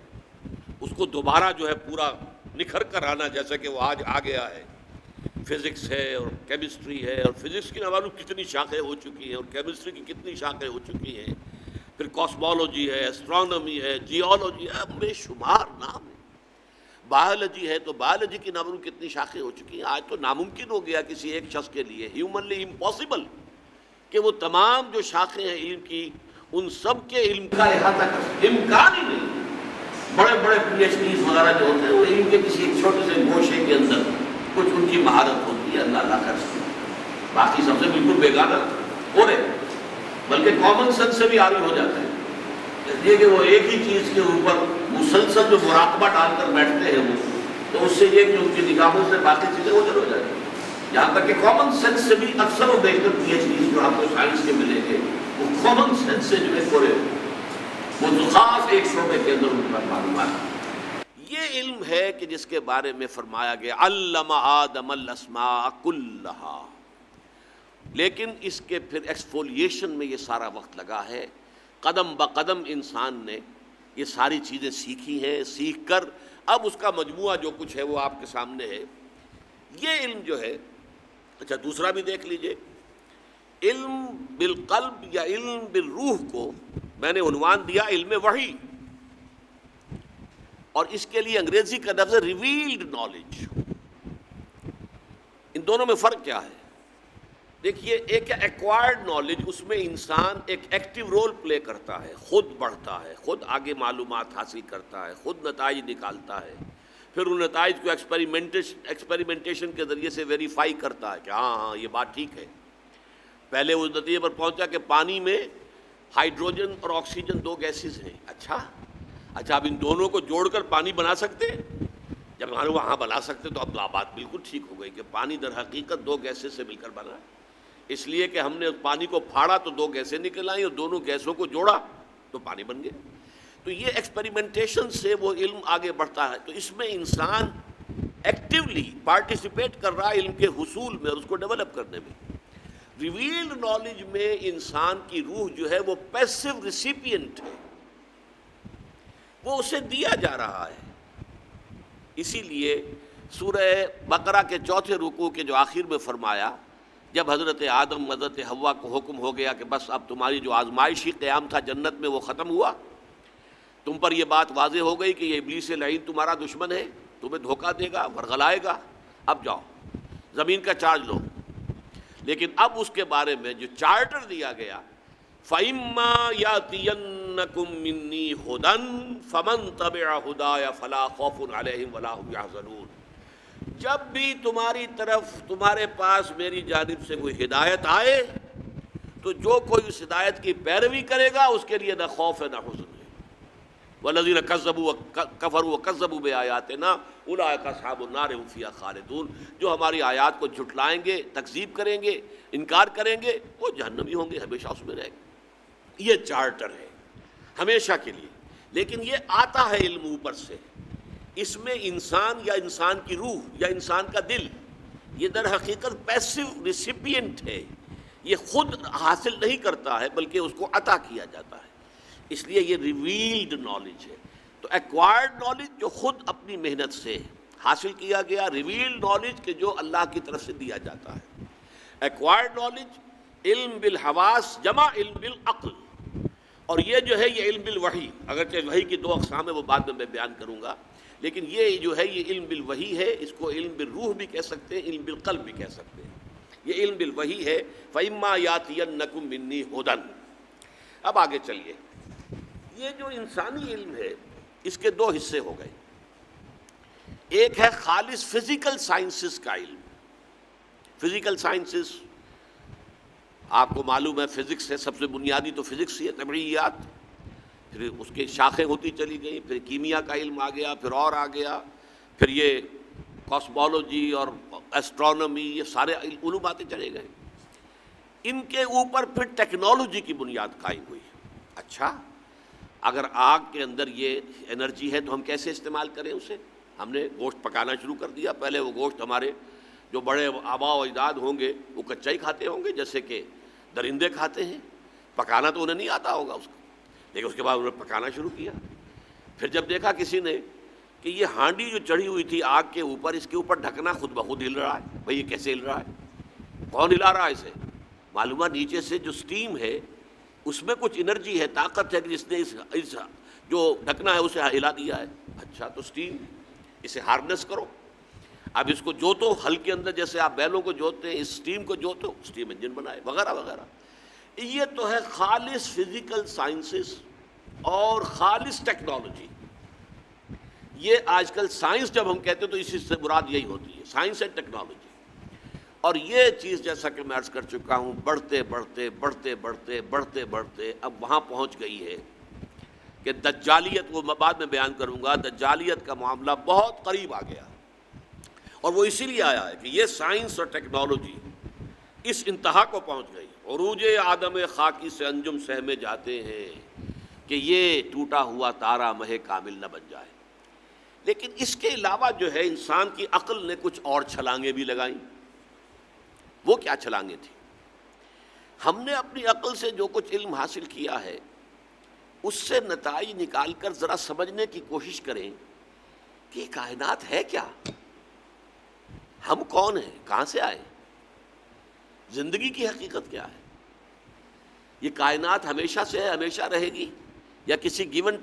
A: اس کو دوبارہ جو ہے پورا نکھر کر آنا، جیسا کہ وہ آج آ گیا ہے. فزکس ہے اور کیمسٹری ہے، اور فزکس کی نہ معلوم کتنی شاخیں ہو چکی ہیں، اور کیمسٹری کی کتنی شاخیں ہو چکی ہیں. پھر کاسمولوجی ہے، اسٹرانومی ہے، جیولوجی ہے، بے شمار نام ہے. بایولوجی ہے تو بایولوجی کی نہ معلوم کتنی شاخیں ہو چکی ہیں. آج تو ناممکن ہو گیا کسی ایک شخص کے لیے، ہیومنلی امپاسبل، کہ وہ تمام جو شاخیں ہیں علم کی، ان سب کے علم کا احاطہ کر سکے. امکان ہی نہیں. بڑے بڑے پی ایچ ڈیز وغیرہ جو ہوتے ہیں وہ علم کے کسی ایک چھوٹے سے گوشے کے اندر کچھ ان کی مہارت ہوتی ہے، اللہ کر سکتے. باقی سب سے بالکل بیگانہ ہو رہے، بلکہ کامن سینس سے بھی عاری ہو جاتے ہیں. اس لیے کہ وہ ایک ہی چیز کے اوپر مسلسل جو مراقبہ ڈال کر بیٹھتے ہیں، وہ تو اس سے یہ کہ ان کی نگاہوں سے باقی چیزیں اوجھل ہو جاتی ہیں. یہاں تک کہ کامن سینس سے بھی اکثر و بیشتر پی ایچ ڈیز جو آپ کو سائنس کے ملیں گے، وہ کامن سینس سے جو ہے تھوڑے وہ خاص ایک شعبے کے اندر ان پر معلومات. یہ علم ہے کہ جس کے بارے میں فرمایا گیا علم آدم الاسماء کلھا. لیکن اس کے پھر ایکسفولیشن میں یہ سارا وقت لگا ہے. قدم بقدم انسان نے یہ ساری چیزیں سیکھی ہیں. سیکھ کر اب اس کا مجموعہ جو کچھ ہے وہ آپ کے سامنے ہے. یہ علم جو ہے اچھا دوسرا بھی دیکھ لیجئے، علم بالقلب یا علم بالروح کو میں نے عنوان دیا علم وحی، اور اس کے لیے انگریزی کا لفظ ہے ریویلڈ نالج۔ ان دونوں میں فرق کیا ہے؟ دیکھیے، ایک ایکوائرڈ نالج، اس میں انسان ایک ایکٹیو رول پلے کرتا ہے، خود بڑھتا ہے، خود آگے معلومات حاصل کرتا ہے، خود نتائج نکالتا ہے، پھر ان نتائج کو ایکسپیریمنٹیشن کے ذریعے سے ویریفائی کرتا ہے کہ ہاں یہ بات ٹھیک ہے۔ پہلے اس نتیجے پر پہنچا کہ پانی میں ہائیڈروجن اور آکسیجن دو گیسز ہیں۔ اچھا اب ان دونوں کو جوڑ کر پانی بنا سکتے ہیں؟ جب ہم وہاں بنا سکتے تو اب بات بالکل ٹھیک ہو گئی کہ پانی در حقیقت دو گیسز سے مل کر بنا ہے، اس لیے کہ ہم نے اس پانی کو پھاڑا تو دو گیسیں نکل آئیں، اور دونوں گیسوں کو جوڑا تو پانی بن گیا۔ تو یہ ایکسپیریمنٹیشن سے وہ علم آگے بڑھتا ہے۔ تو اس میں انسان ایکٹیولی پارٹیسپیٹ کر رہا ہے علم کے حصول میں اور اس کو ڈیولپ کرنے میں۔ ریویلڈ نالج میں انسان کی روح جو ہے وہ پیسو ریسیپینٹ ہے، وہ اسے دیا جا رہا ہے۔ اسی لیے سورہ بقرہ کے چوتھے رکوع کے جو آخر میں فرمایا، جب حضرت آدم حضرت حوا کو حکم ہو گیا کہ بس اب تمہاری جو آزمائشی قیام تھا جنت میں وہ ختم ہوا، تم پر یہ بات واضح ہو گئی کہ یہ ابلیس لعین تمہارا دشمن ہے، تمہیں دھوکہ دے گا، ورغلائے گا، اب جاؤ زمین کا چارج لو۔ لیکن اب اس کے بارے میں جو چارٹر دیا گیا، فَإِمَّا يَأْتِيَنَّكُم مِّنِّي هُدًى فَمَن تَبِعَ هُدَايَ فَلَا خَوْفٌ عَلَيْهِمْ وَلَا هُمْ يَحْزَنُونَ۔ جب بھی تمہاری طرف تمہارے پاس میری جانب سے کوئی ہدایت آئے تو جو کوئی اس ہدایت کی پیروی کرے گا اس کے لیے نہ خوف ہے نہ حزن ہے۔ وَالَّذِينَ كَفَرُوا وَكَذَّبُوا بِآيَاتِنَا أُولَٰئِكَ أَصْحَابُ النَّارِ هُمْ فِيهَا خَالِدُونَ۔ جو ہماری آیات کو جھٹلائیں گے، تکذیب کریں گے، انکار کریں گے، وہ جہنمی ہوں گے، ہمیشہ اس میں رہیں گے۔ یہ چارٹر ہے ہمیشہ کے لیے۔ لیکن یہ آتا ہے علم اوپر سے، اس میں انسان یا انسان کی روح یا انسان کا دل یہ در حقیقت پیسو ریسیپینٹ ہے، یہ خود حاصل نہیں کرتا ہے بلکہ اس کو عطا کیا جاتا ہے۔ اس لیے یہ ریویلڈ نالج ہے۔ تو ایکوائرڈ نالج جو خود اپنی محنت سے حاصل کیا گیا، ریویلڈ نالج کہ جو اللہ کی طرف سے دیا جاتا ہے۔ ایکوائرڈ نالج علم بالحواس جمع علم بالعقل، اور یہ جو ہے یہ علم بالوحی، اگرچہ وحی کی دو اقسام ہے وہ بعد میں بیان کروں گا، لیکن یہ جو ہے یہ علم بالوحی ہے، اس کو علم بالروح بھی کہہ سکتے ہیں، علم بالقلب بھی کہہ سکتے ہیں۔ یہ علم بالوحی ہے، فَإِمَّا يَأْتِيَنَّكُم مِّنِّي هُدًى۔ اب آگے چلیے، یہ جو انسانی علم ہے اس کے دو حصے ہو گئے۔ ایک ہے خالص فزیکل سائنسز کا علم۔ فزیکل سائنسز آپ کو معلوم ہے فزکس ہے، سب سے بنیادی تو فزکس ہی ہے، طبیعیات، پھر اس کی شاخیں ہوتی چلی گئی، پھر کیمیا کا علم آ گیا، پھر اور آ گیا، پھر یہ کاسمولوجی اور ایسٹرونومی، یہ سارے علوم آتے چلے گئے۔ ان کے اوپر پھر ٹیکنالوجی کی بنیاد قائم ہوئی۔ اچھا، اگر آگ کے اندر یہ انرجی ہے تو ہم کیسے استعمال کریں اسے؟ ہم نے گوشت پکانا شروع کر دیا۔ پہلے وہ گوشت ہمارے جو بڑے آباء و اجداد ہوں گے وہ کچا ہی کھاتے ہوں گے، جیسے کہ درندے کھاتے ہیں، پکانا تو انہیں نہیں آتا ہوگا اس کو، لیکن اس کے بعد انہوں نے پکانا شروع کیا۔ پھر جب دیکھا کسی نے کہ یہ ہانڈی جو چڑھی ہوئی تھی آگ کے اوپر، اس کے اوپر ڈھکنا خود بخود ہل رہا ہے، بھئی یہ کیسے ہل رہا ہے؟ کون ہلا رہا ہے اسے؟ معلوم ہے نیچے سے جو سٹیم ہے اس میں کچھ انرجی ہے، طاقت ہے کہ جس نے اس جو ڈھکنا ہے اسے ہلا دیا ہے۔ اچھا، تو سٹیم اسے ہارنس کرو، اب اس کو جوتو، ہل کے اندر جیسے آپ بیلوں کو جوتتے ہیں، اس سٹیم کو جوتو، سٹیم انجن بنائے، وغیرہ وغیرہ۔ یہ تو ہے خالص فزیکل سائنسز اور خالص ٹیکنالوجی۔ یہ آج کل سائنس جب ہم کہتے ہیں تو اسی سے مراد یہی ہوتی ہے، سائنس اینڈ ٹیکنالوجی۔ اور یہ چیز جیسا کہ میں عرض کر چکا ہوں، بڑھتے بڑھتے بڑھتے بڑھتے بڑھتے بڑھتے اب وہاں پہنچ گئی ہے کہ دجالیت، وہ میں بعد میں بیان کروں گا، دجالیت کا معاملہ بہت قریب آ گیا، اور وہ اسی لیے آیا ہے کہ یہ سائنس اور ٹیکنالوجی اس انتہا کو پہنچ گئی، عروج آدم خاکی سے انجم سہمے جاتے ہیں کہ یہ ٹوٹا ہوا تارا مہ کامل نہ بن جائے۔ لیکن اس کے علاوہ جو ہے انسان کی عقل نے کچھ اور چھلانگیں بھی لگائیں۔ وہ کیا چھلانگیں تھیں؟ ہم نے اپنی عقل سے جو کچھ علم حاصل کیا ہے اس سے نتائج نکال کر ذرا سمجھنے کی کوشش کریں کہ کائنات ہے کیا، ہم کون ہیں، کہاں سے آئے، زندگی کی حقیقت کیا ہے؟ یہ کائنات ہمیشہ سے ہے، ہمیشہ رہے گی، یا کسی گیون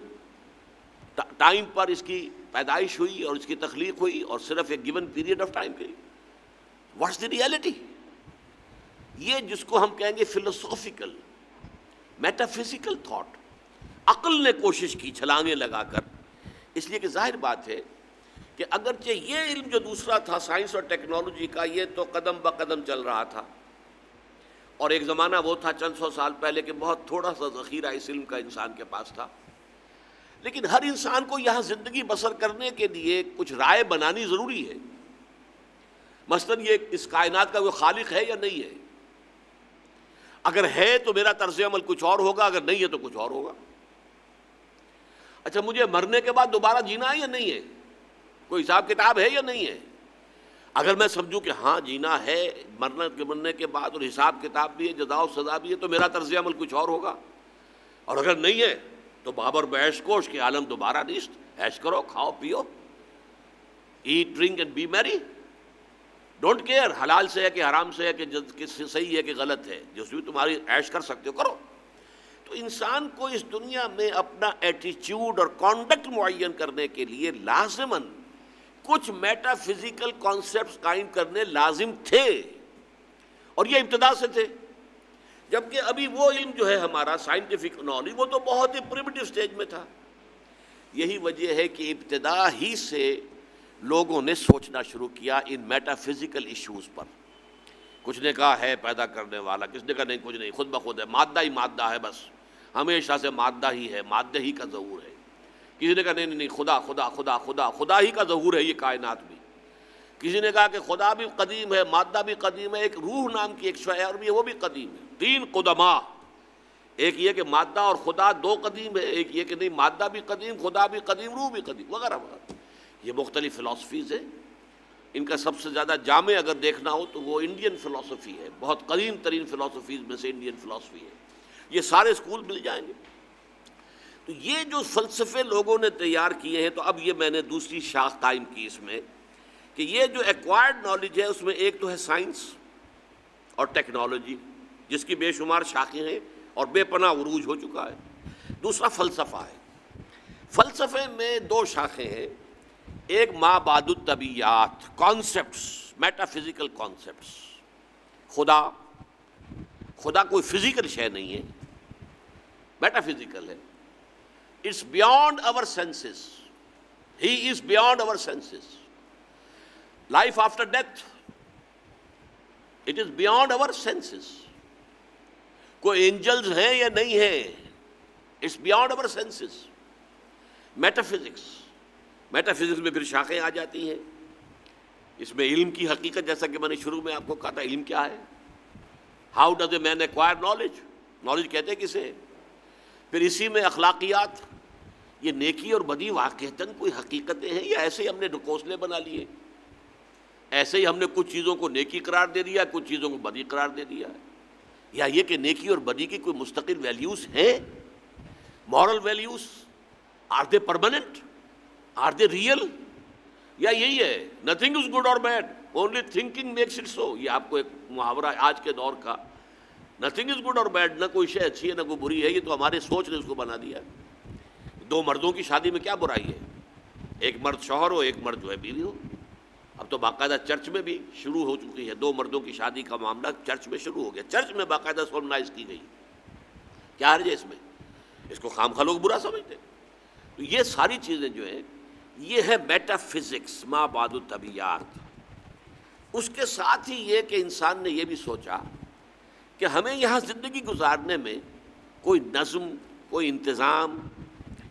A: ٹائم پر اس کی پیدائش ہوئی اور اس کی تخلیق ہوئی اور صرف ایک گیون پیریڈ آف ٹائم کے لیے؟ What's the reality? یہ جس کو ہم کہیں گے فلسافیکل میٹا فزیکل تھاٹ، عقل نے کوشش کی چھلانگیں لگا کر، اس لیے کہ ظاہر بات ہے کہ اگرچہ یہ علم جو دوسرا تھا سائنس اور ٹیکنالوجی کا، یہ تو قدم بہ قدم چل رہا تھا، اور ایک زمانہ وہ تھا چند سو سال پہلے کہ بہت تھوڑا سا ذخیرہ اس علم کا انسان کے پاس تھا، لیکن ہر انسان کو یہاں زندگی بسر کرنے کے لیے کچھ رائے بنانی ضروری ہے۔ مثلاً یہ اس کائنات کا کوئی خالق ہے یا نہیں ہے؟ اگر ہے تو میرا طرز عمل کچھ اور ہوگا، اگر نہیں ہے تو کچھ اور ہوگا۔ اچھا، مجھے مرنے کے بعد دوبارہ جینا ہے یا نہیں ہے؟ کوئی حساب کتاب ہے یا نہیں ہے؟ اگر میں سمجھوں کہ ہاں جینا ہے، مرنے کے بعد اور حساب کتاب بھی ہے، جزا و سزا بھی ہے، تو میرا طرز عمل کچھ اور ہوگا، اور اگر نہیں ہے تو بابر بعیش کوش کے عالم دوبارہ نیست، عیش کرو، کھاؤ پیو، ایٹ ڈرنک اینڈ بی میری، ڈونٹ کیئر حلال سے ہے کہ حرام سے ہے کہ صحیح ہے کہ غلط ہے، جس بھی تمہاری عیش کر سکتے ہو کرو۔ تو انسان کو اس دنیا میں اپنا ایٹیچیوڈ اور کانڈکٹ معین کرنے کے لیے لازماً کچھ میٹا فزیکل کانسیپٹس قائم کرنے لازم تھے، اور یہ ابتدا سے تھے، جبکہ ابھی وہ علم جو ہے ہمارا سائنٹیفک نالج وہ تو بہت ہی پریمیٹو سٹیج میں تھا۔ یہی وجہ ہے کہ ابتدا ہی سے لوگوں نے سوچنا شروع کیا ان میٹا فزیکل ایشوز پر۔ کچھ نے کہا ہے پیدا کرنے والا، کس نے کہا نہیں کچھ نہیں، خود بخود ہے، مادہ ہی مادہ ہے، بس ہمیشہ سے مادہ ہی ہے، مادہ ہی کا ظہور ہے۔ کسی نے کہا نہیں نہیں خدا خدا خدا خدا خدا ہی کا ظہور ہے یہ کائنات بھی۔ کسی نے کہا کہ خدا بھی قدیم ہے، مادہ بھی قدیم ہے، ایک روح نام کی ایک شے اور بھی ہے وہ بھی قدیم ہے۔ تین قدما، ایک یہ کہ مادہ اور خدا دو قدیم ہے، ایک یہ کہ نہیں مادہ بھی قدیم، خدا بھی قدیم، روح بھی قدیم، وغیرہ وغیرہ۔ یہ مختلف فلاسفیز ہیں، ان کا سب سے زیادہ جامع اگر دیکھنا ہو تو وہ انڈین فلاسفی ہے، بہت قدیم ترین فلاسفیز میں سے انڈین فلاسفی ہے، یہ سارے اسکول مل جائیں گے۔ تو یہ جو فلسفے لوگوں نے تیار کیے ہیں، تو اب یہ میں نے دوسری شاخ قائم کی اس میں کہ یہ جو ایکوائرڈ نالج ہے اس میں ایک تو ہے سائنس اور ٹیکنالوجی جس کی بے شمار شاخیں ہیں اور بے پناہ عروج ہو چکا ہے، دوسرا فلسفہ ہے۔ فلسفے میں دو شاخیں ہیں، ایک ما بعد الطبیعیات، کانسیپٹس، میٹا فزیکل کانسیپٹس۔ خدا کوئی فزیکل شے نہیں ہے، میٹا فزیکل ہے، it's beyond our senses, he is beyond our senses. Life after death, it is beyond our senses. کوئی اینجلز ہیں یا نہیں ہیں، it's beyond our senses. Metaphysics میں پھر شاخیں آ جاتی ہیں، اس میں علم کی حقیقت، جیسا کہ میں نے شروع میں آپ کو کہا تھا علم کیا ہے، how does a man acquire knowledge, knowledge کہتے کسے؟ پھر اسی میں اخلاقیات، یہ نیکی اور بدی واقعتاً کوئی حقیقتیں ہیں یا ایسے ہی ہم نے ڈھکوسلے بنا لیے، ایسے ہی ہم نے کچھ چیزوں کو نیکی قرار دے دیا، کچھ چیزوں کو بدی قرار دے دیا، یا یہ کہ نیکی اور بدی کی کوئی مستقل ویلیوز ہیں، moral values, are they permanent, are they real, یا یہی ہے nothing is good or bad, only thinking makes it so. یہ آپ کو ایک محاورہ آج کے دور کا، nothing is good or bad, نہ کوئی شے اچھی ہے نہ کوئی بری ہے، یہ تو ہمارے سوچ نے اس کو بنا دیا۔ دو مردوں کی شادی میں کیا برائی ہے، ایک مرد شوہر ہو، ایک مرد جو ہے بیوی ہو۔ اب تو باقاعدہ چرچ میں بھی شروع ہو چکی ہے، دو مردوں کی شادی کا معاملہ چرچ میں شروع ہو گیا، چرچ میں باقاعدہ سولمنائز کی گئی۔ کیا حرج ہے اس میں؟ اس کو خام خواہ لوگ برا سمجھتے ہیں۔ تو یہ ساری چیزیں جو ہیں یہ ہے میٹا فزکس، ما بعد الطبیعیات۔ اس کے ساتھ ہی یہ کہ انسان نے یہ بھی سوچا کہ ہمیں یہاں زندگی گزارنے میں کوئی نظم، کوئی انتظام،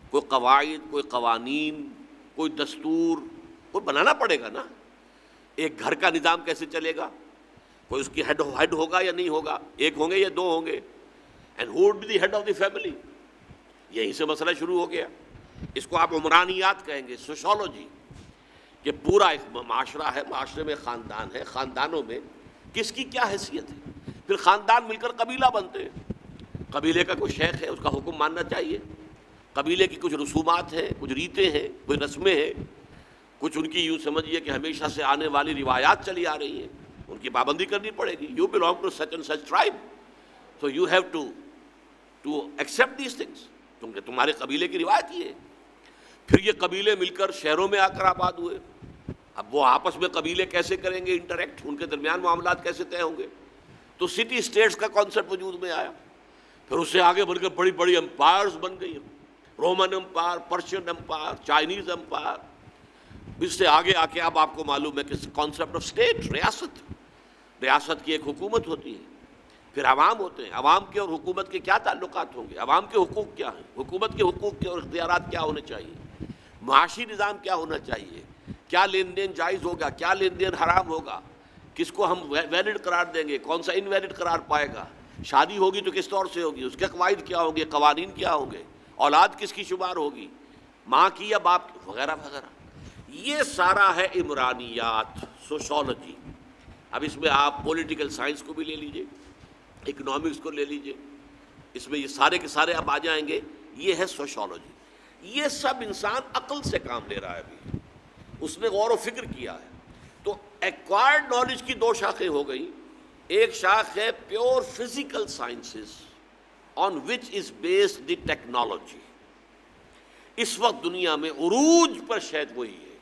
A: کوئی قواعد، کوئی قوانین، کوئی دستور کوئی بنانا پڑے گا نا۔ ایک گھر کا نظام کیسے چلے گا، کوئی اس کی ہیڈ ہوگا یا نہیں ہوگا، ایک ہوں گے یا دو ہوں گے، and who would be the head of the family. یہیں سے مسئلہ شروع ہو گیا۔ اس کو آپ عمرانیات کہیں گے، سوشولوجی، کہ پورا ایک معاشرہ ہے، معاشرے میں خاندان ہے، خاندانوں میں کس کی کیا حیثیت ہے، پھر خاندان مل کر قبیلہ بنتے ہیں، قبیلے کا کوئی شیخ ہے، اس کا حکم ماننا چاہیے، قبیلے کی کچھ رسومات ہیں، کچھ ریتیں ہیں، کوئی رسمیں ہیں، کچھ ان کی یوں سمجھیے کہ ہمیشہ سے آنے والی روایات چلی آ رہی ہیں، ان کی پابندی کرنی پڑے گی. You belong to such and such tribe, so you have to accept these things, کیونکہ تمہارے قبیلے کی روایت یہ ہے. پھر یہ قبیلے مل کر شہروں میں آ کر آباد ہوئے. اب وہ آپس میں قبیلے کیسے کریں گے انٹریکٹ, ان کے درمیان معاملات کیسے طے ہوں گے؟ تو سٹی اسٹیٹس کا کانسیپٹ وجود میں آیا. پھر اس سے آگے بڑھ کر بڑی بڑی امپائرز بن گئی, Roman empire, Persian empire, Chinese empire. اس سے آگے آ کے اب آپ کو معلوم ہے کہ کانسیپٹ آف اسٹیٹ, ریاست کی ایک حکومت ہوتی ہے. پھر عوام ہوتے ہیں. عوام کے اور حکومت کے کیا تعلقات ہوں گے؟ عوام کے حقوق کیا ہیں؟ حکومت کے حقوق کے اور اختیارات کیا ہونے چاہیے؟ معاشی نظام کیا ہونا چاہیے؟ کیا لین دین جائز ہوگا, کیا لین دین حرام ہوگا, کس کو ہم ویلڈ قرار دیں گے, کون سا انویلڈ قرار پائے گا, شادی ہوگی تو کس طور سے ہوگی, اس کے قواعد کیا ہوں گے, قوانین کیا ہوں گے, اولاد کس کی شمار ہوگی, ماں کی یا باپ کی, وغیرہ وغیرہ. یہ سارا ہے عمرانیات, سوشولوجی. اب اس میں آپ پولیٹیکل سائنس کو بھی لے لیجئے, اکنامکس کو لے لیجئے, اس میں یہ سارے کے سارے اب آ جائیں گے. یہ ہے سوشولوجی. یہ سب انسان عقل سے کام لے رہا ہے, ابھی اس نے غور و فکر کیا ہے. تو ایکوائرڈ نالج کی دو شاخیں ہو گئی. ایک شاخ ہے pure physical sciences on which is based the technology. اس وقت دنیا میں عروج پر شاید وہی ہے.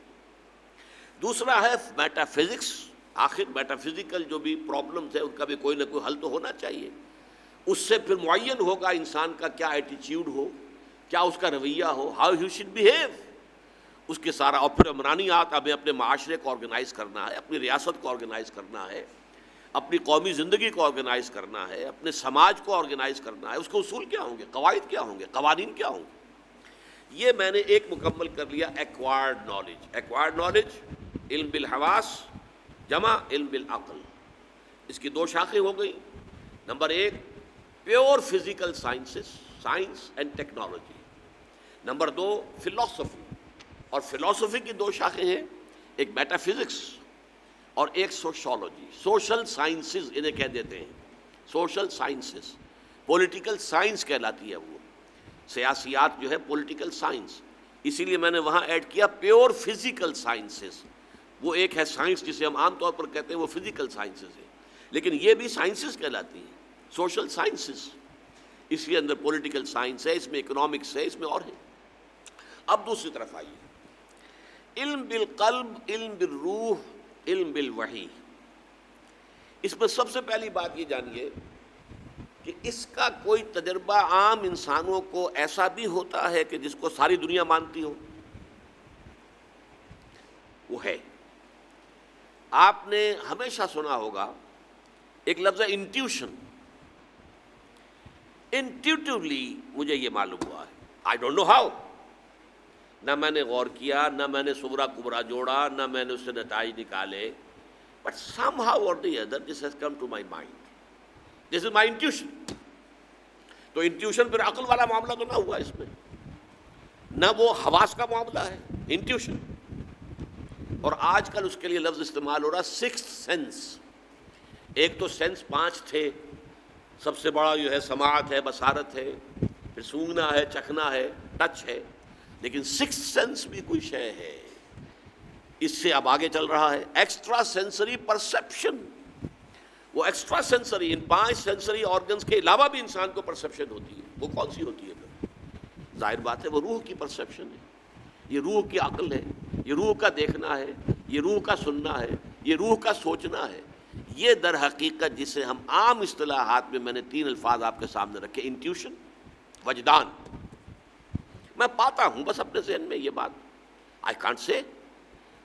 A: دوسرا ہے میٹا فزکس. آخر میٹا فزیکل جو بھی پرابلمز ہیں ان کا بھی کوئی نہ کوئی حل تو ہونا چاہیے. اس سے پھر معین ہوگا انسان کا کیا ایٹیچیوڈ ہو, کیا اس کا رویہ ہو, ہاؤ ہی شوڈ بیہیو. اس کے سارا. اور پھر عمرانیات, ہمیں اپنے معاشرے کو آرگنائز کرنا ہے, اپنی ریاست کو آرگنائز کرنا ہے, اپنی قومی زندگی کو آرگنائز کرنا ہے, اپنے سماج کو آرگنائز کرنا ہے. اس کے اصول کیا ہوں گے, قواعد کیا ہوں گے, قوانین کیا ہوں گے. یہ میں نے ایک مکمل کر لیا ایکوائرڈ نالج. ایکوائرڈ نالج علم بالحواس جمع علم بالعقل. اس کی دو شاخیں ہو گئی. نمبر ایک pure physical sciences, science and technology. Number دو فلاسفی. اور فلاسفی کی دو شاخیں ہیں, ایک میٹا فزکس اور ایک سوشولوجی. سوشل سائنسز انہیں کہہ دیتے ہیں, سوشل سائنسز. پولیٹیکل سائنس کہلاتی ہے وہ. سیاسیات جو ہے پولیٹیکل سائنس. اسی لیے میں نے وہاں ایڈ کیا پیور فزیکل سائنسز. وہ ایک ہے سائنس جسے ہم عام طور پر کہتے ہیں, وہ فزیکل سائنسز ہے, لیکن یہ بھی سائنسز کہلاتی ہیں, سوشل سائنسز. اس کے اندر پولیٹیکل سائنس ہے, اس میں اکنامکس ہے, اس میں اور ہے. اب دوسری طرف آئیے, علم بالقلب, علم بالروح, علم بالوحی. اس میں سب سے پہلی بات یہ جانیے کہ اس کا کوئی تجربہ عام انسانوں کو ایسا بھی ہوتا ہے کہ جس کو ساری دنیا مانتی ہو. وہ ہے. آپ نے ہمیشہ سنا ہوگا ایک لفظ ہے انٹیوشن. انٹیوٹیولی مجھے یہ معلوم ہوا ہے, آئی ڈونٹ نو ہاؤ. نہ میں نے غور کیا, نہ میں نے صغرا کبرا جوڑا, نہ میں نے اس سے نتائج نکالے, but somehow or the other this has come to my mind. This is my intuition. تو انٹیوشن پھر عقل والا معاملہ تو نہ ہوا اس میں, نہ وہ حواس کا معاملہ ہے, انٹیوشن. اور آج کل اس کے لیے لفظ استعمال ہو رہا سکس سینس. ایک تو سینس 5 تھے, سب سے بڑا جو ہے سماعت ہے, بصارت ہے, پھر سونگنا ہے, چکھنا ہے, ٹچ ہے, لیکن سکس سینس بھی کوئی شے ہے. اس سے اب آگے چل رہا ہے ایکسٹرا سینسری پرسیپشن. وہ ایکسٹرا سینسری, ان 5 سینسری آرگنز کے علاوہ بھی انسان کو پرسیپشن ہوتی ہے. وہ کون سی ہوتی ہے پھر؟ ظاہر بات ہے وہ روح کی پرسیپشن ہے, یہ روح کی عقل ہے, یہ روح کا دیکھنا ہے, یہ روح کا سننا ہے, یہ روح کا سوچنا ہے. یہ در حقیقت جسے ہم عام اصطلاحات میں نے 3 الفاظ آپ کے سامنے رکھے, انٹیوشن, وجدان. میں پاتا ہوں بس اپنے ذہن میں یہ بات. I can't say,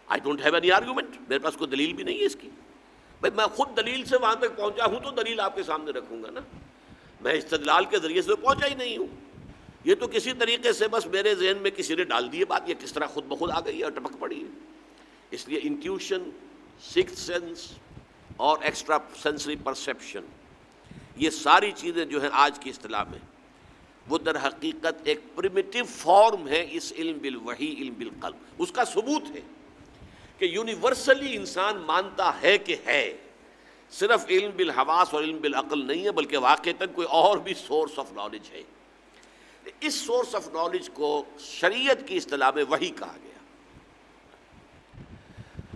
A: I don't have any argument. میرے پاس کوئی دلیل بھی نہیں ہے اس کی. بھائی میں خود دلیل سے وہاں تک پہنچا ہوں تو دلیل آپ کے سامنے رکھوں گا نا. میں استدلال کے ذریعے سے پہنچا ہی نہیں ہوں. یہ تو کسی طریقے سے بس میرے ذہن میں کسی نے ڈال دی ہے بات, یہ کس طرح خود بخود آ گئی ہے اور ٹپک پڑی ہے. اس لیے انٹیوشن, سکس سینس اور ایکسٹرا سینسری پرسیپشن, یہ ساری چیزیں جو ہیں آج کی اصطلاح میں وہ در حقیقت ایک پریمیٹیو فارم ہے اس علم بالوحی, علم بالقلب. اس کا ثبوت ہے کہ یونیورسلی انسان مانتا ہے کہ ہے, صرف علم بالحواس اور علم بالعقل نہیں ہے, بلکہ واقعتاً کوئی اور بھی سورس آف نالج ہے. اس سورس آف نالج کو شریعت کی اصطلاح میں وحی کہا گیا.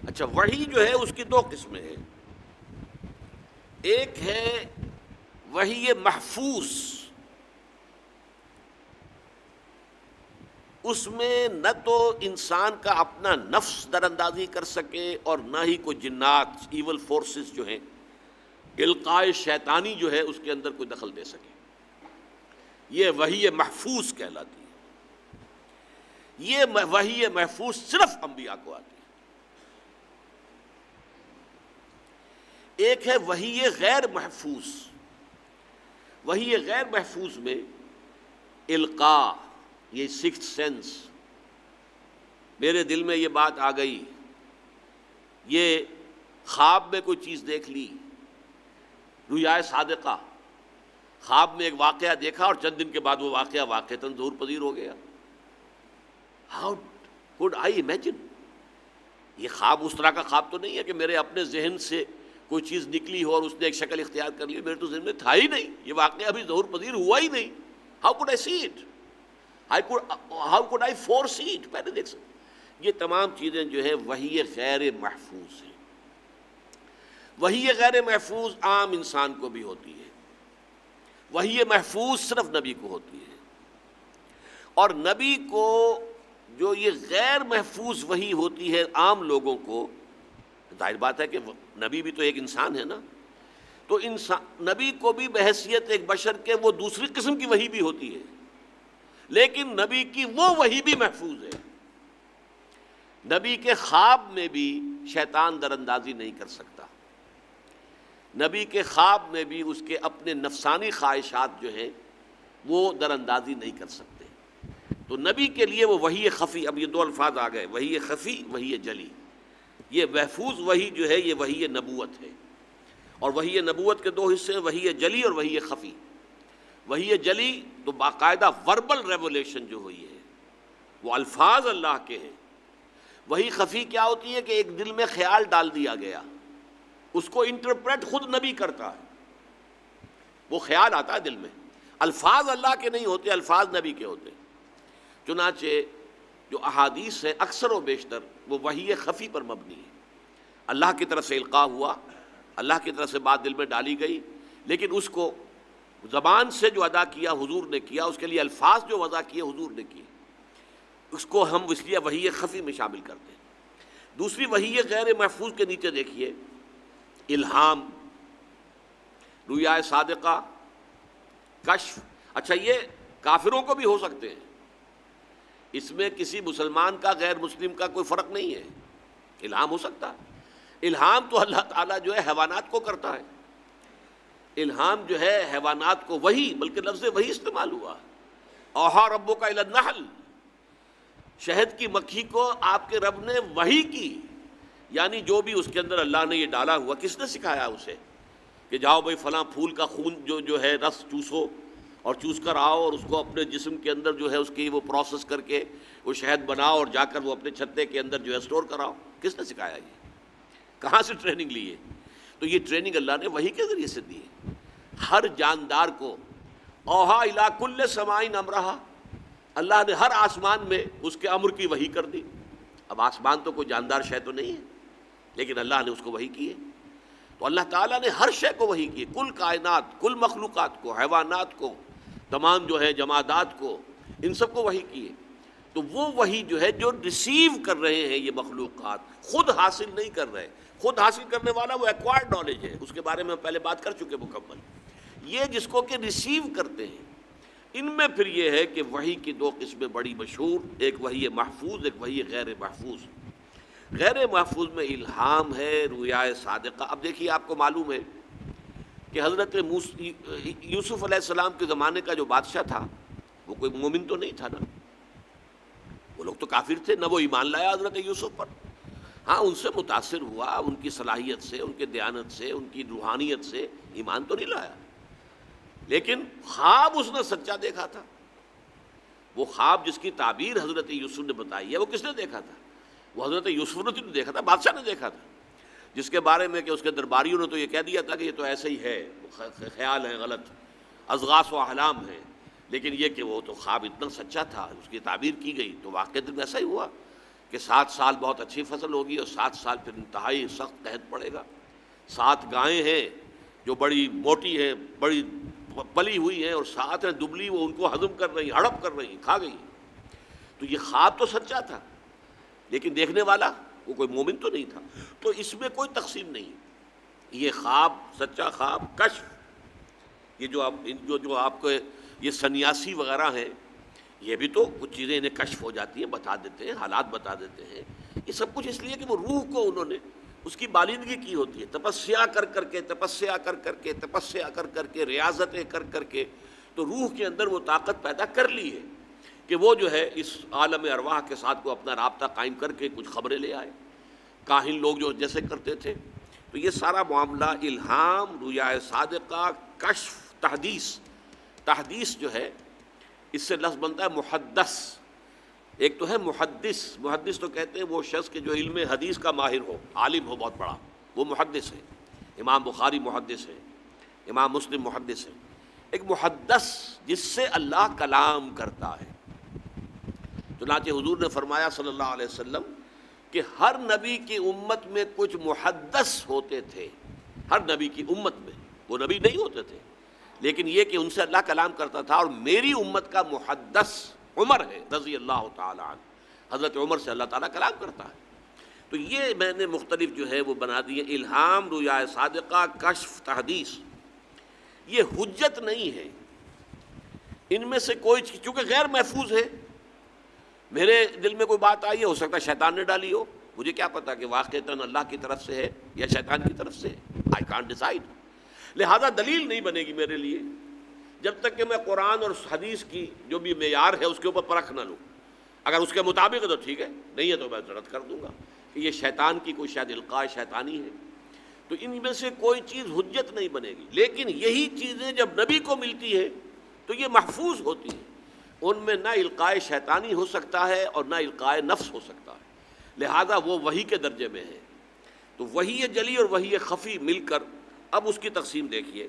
A: اچھا, وحی جو ہے اس کی 2 قسمیں ہیں. ایک ہے وحی محفوظ، اس میں نہ تو انسان کا اپنا نفس در اندازی کر سکے اور نہ ہی کوئی جنات ایول فورسز جو ہیں، القائے شیطانی جو ہے اس کے اندر کوئی دخل دے سکے. یہ وحی محفوظ کہلاتی ہے. یہ وحی محفوظ صرف انبیاء کو آتی ہے. ایک ہے وحی غیر محفوظ. وحی غیر محفوظ میں القاء، یہ سکس سینس، میرے دل میں یہ بات آ گئی، یہ خواب میں کوئی چیز دیکھ لی، رؤیا صادقہ، خواب میں ایک واقعہ دیکھا اور چند دن کے بعد وہ واقعہ واقعتاً ظہور پذیر ہو گیا. How could I imagine? یہ خواب اس طرح کا خواب تو نہیں ہے کہ میرے اپنے ذہن سے کوئی چیز نکلی ہو اور اس نے ایک شکل اختیار کر لی، میرے تو ذہن میں تھا ہی نہیں، یہ واقعہ ابھی ظہور پذیر ہوا ہی نہیں. How could I see it? How could I foresee it? پہلے دیکھ سکتے. یہ تمام چیزیں جو ہیں وحی غیر محفوظ ہیں. وحی غیر محفوظ عام انسان کو بھی ہوتی ہے، وحی محفوظ صرف نبی کو ہوتی ہے. اور نبی کو جو یہ غیر محفوظ وحی ہوتی ہے عام لوگوں کو، ظاہر بات ہے کہ نبی بھی تو ایک انسان ہے نا، تو نبی کو بھی بحیثیت ایک بشر کے وہ دوسری قسم کی وحی بھی ہوتی ہے، لیکن نبی کی وہ وحی بھی محفوظ ہے. نبی کے خواب میں بھی شیطان در اندازی نہیں کر سکتا. نبی کے خواب میں بھی اس کے اپنے نفسانی خواہشات جو ہیں وہ در اندازی نہیں کر سکتے. تو نبی کے لیے وہ وحی خفی، اب یہ دو الفاظ آ گئے، وحی خفی، وحی جلی. یہ محفوظ وحی جو ہے یہ وحی نبوت ہے. اور وحی نبوت کے دو حصے ہیں، وحی جلی اور وحی خفی. وحی جلی تو باقاعدہ وربل ریولیشن جو ہوئی ہے، وہ الفاظ اللہ کے ہیں. وحی خفی کیا ہوتی ہے کہ ایک دل میں خیال ڈال دیا گیا، اس کو انٹرپریٹ خود نبی کرتا ہے. وہ خیال آتا ہے دل میں، الفاظ اللہ کے نہیں ہوتے، الفاظ نبی کے ہوتے ہیں. چنانچہ جو احادیث ہے اکثر و بیشتر وہ وحی خفی پر مبنی ہے. اللہ کی طرف سے القاء ہوا، اللہ کی طرف سے بات دل میں ڈالی گئی، لیکن اس کو زبان سے جو ادا کیا حضور نے کیا، اس کے لیے الفاظ جو وضع کیے حضور نے کیے، اس کو ہم اس لیے وحی خفی میں شامل کرتے ہیں. دوسری وحی غیر محفوظ کے نیچے دیکھیے، الہام، رؤیا صادقہ، کشف. اچھا یہ کافروں کو بھی ہو سکتے ہیں، اس میں کسی مسلمان کا غیر مسلم کا کوئی فرق نہیں ہے، الہام ہو سکتا ہے. الہام تو اللہ تعالیٰ جو ہے حیوانات کو کرتا ہے. الہام جو ہے حیوانات کو، وہی بلکہ لفظ وہی استعمال ہوا، اوحیٰ ربک الی النحل، شہد کی مکھی کو آپ کے رب نے وحی کی، یعنی جو بھی اس کے اندر اللہ نے یہ ڈالا ہوا، کس نے سکھایا اسے کہ جاؤ بھائی فلاں پھول کا خون جو ہے رس چوسو اور چوس کر آؤ اور اس کو اپنے جسم کے اندر جو ہے اس کی وہ پروسیس کر کے وہ شہد بناؤ اور جا کر وہ اپنے چھتے کے اندر جو ہے اسٹور کراؤ. کس نے سکھایا؟ یہ کہاں سے ٹریننگ لی ہے؟ تو یہ ٹریننگ اللہ نے وحی کے ذریعے سے دی ہے. ہر جاندار کو اوحیٰ الی کل سماء امرہا، اللہ نے ہر آسمان میں اس کے امر کی وحی کر دی. اب آسمان تو کوئی جاندار شے تو نہیں ہے، لیکن اللہ نے اس کو وحی کی ہے. تو اللہ تعالیٰ نے ہر شے کو وحی کی، کل کائنات، کل مخلوقات کو، حیوانات کو، تمام جو ہے جمادات کو، ان سب کو وحی کی ہے. تو وہ وحی جو ہے جو ریسیو کر رہے ہیں یہ مخلوقات، خود حاصل نہیں کر رہے. خود حاصل کرنے والا وہ ایکوائرڈ نالج ہے، اس کے بارے میں پہلے بات کر چکے مکمل. یہ جس کو کہ ریسیو کرتے ہیں، ان میں پھر یہ ہے کہ وحی کی دو قسمیں بڑی مشہور، ایک وحی محفوظ، ایک وحی غیر محفوظ. غیر محفوظ میں الہام ہے، رؤیا صادقہ. اب دیکھیے آپ کو معلوم ہے کہ حضرت یوسف علیہ السلام کے زمانے کا جو بادشاہ تھا وہ کوئی مومن تو نہیں تھا نا، وہ لوگ تو کافر تھے، نہ وہ ایمان لایا حضرت یوسف پر. ہاں ان سے متاثر ہوا، ان کی صلاحیت سے، ان کے دیانت سے، ان کی روحانیت سے، ایمان تو نہیں لایا. لیکن خواب اس نے سچا دیکھا تھا. وہ خواب جس کی تعبیر حضرت یوسف نے بتائی ہے وہ کس نے دیکھا تھا؟ وہ حضرت یوسف نے تو دیکھا تھا، بادشاہ نے دیکھا تھا، جس کے بارے میں کہ اس کے درباریوں نے تو یہ کہہ دیا تھا کہ یہ تو ایسے ہی ہے، خیال ہے، غلط اضغاث و احلام ہے. لیکن یہ کہ وہ تو خواب اتنا سچا تھا، اس کی تعبیر کی گئی تو واقعہ میں ایسا ہی ہوا کہ 7 سال بہت اچھی فصل ہوگی اور 7 سال پھر انتہائی سخت قحط پڑے گا. 7 گائیں ہیں جو بڑی موٹی ہے، بڑی پلی ہوئی ہیں، اور ساتھ ہیں دبلی، وہ ان کو ہضم کر رہی، ہڑپ کر رہی، کھا گئی. تو یہ خواب تو سچا تھا، لیکن دیکھنے والا وہ کوئی مومن تو نہیں تھا. تو اس میں کوئی تقسیم نہیں. یہ خواب، سچا خواب، کشف، یہ جو آپ کو یہ سنیاسی وغیرہ ہیں، یہ بھی تو کچھ چیزیں انہیں کشف ہو جاتی ہیں، بتا دیتے ہیں، حالات بتا دیتے ہیں. یہ سب کچھ اس لیے کہ وہ روح کو انہوں نے اس کی بالندگی کی ہوتی ہے، تپسیا کر کر کے، تپسیا کر کر کے، تپسیا کر کر کے، ریاضتیں کر کر کے، تو روح کے اندر وہ طاقت پیدا کر لی ہے کہ وہ جو ہے اس عالم ارواح کے ساتھ کو اپنا رابطہ قائم کر کے کچھ خبریں لے آئے. کاہن لوگ جو جیسے کرتے تھے. تو یہ سارا معاملہ الہام، رؤیا صادقہ، کشف، تحدیث جو ہے اس سے لفظ بنتا ہے محدث. ایک تو ہے محدث تو کہتے ہیں وہ شخص کے جو علم حدیث کا ماہر ہو، عالم ہو بہت بڑا، وہ محدث ہے. امام بخاری محدث ہے، امام مسلم محدث ہے. ایک محدث جس سے اللہ کلام کرتا ہے. چنانچہ حضور نے فرمایا صلی اللہ علیہ وسلم کہ ہر نبی کی امت میں کچھ محدث ہوتے تھے. ہر نبی کی امت میں، وہ نبی نہیں ہوتے تھے، لیکن یہ کہ ان سے اللہ کلام کرتا تھا. اور میری امت کا محدث عمر ہے رضی اللہ تعالی عنہ. حضرت عمر سے اللہ تعالیٰ کلام کرتا ہے. تو یہ میں نے مختلف جو ہے وہ بنا دیے، الہام، رؤیا صادقہ، کشف، تحدیث. یہ حجت نہیں ہے. ان میں سے کوئی چیز چونکہ غیر محفوظ ہے. میرے دل میں کوئی بات آئی ہے، ہو سکتا ہے شیطان نے ڈالی ہو، مجھے کیا پتا کہ واقعتاً اللہ کی طرف سے ہے یا شیطان کی طرف سے ہے. I can't decide. لہذا دلیل نہیں بنے گی میرے لیے جب تک کہ میں قرآن اور حدیث کی جو بھی معیار ہے اس کے اوپر پرکھ نہ لوں. اگر اس کے مطابق ہے تو ٹھیک ہے، نہیں ہے تو میں رد کر دوں گا کہ یہ شیطان کی کوئی شاید القاء شیطانی ہے. تو ان میں سے کوئی چیز حجت نہیں بنے گی. لیکن یہی چیزیں جب نبی کو ملتی ہے تو یہ محفوظ ہوتی ہیں. ان میں نہ القاء شیطانی ہو سکتا ہے اور نہ القاء نفس ہو سکتا ہے. لہذا وہ وحی کے درجے میں ہے. تو وحی جلی اور وحی خفی مل کر اب اس کی تقسیم دیکھیے.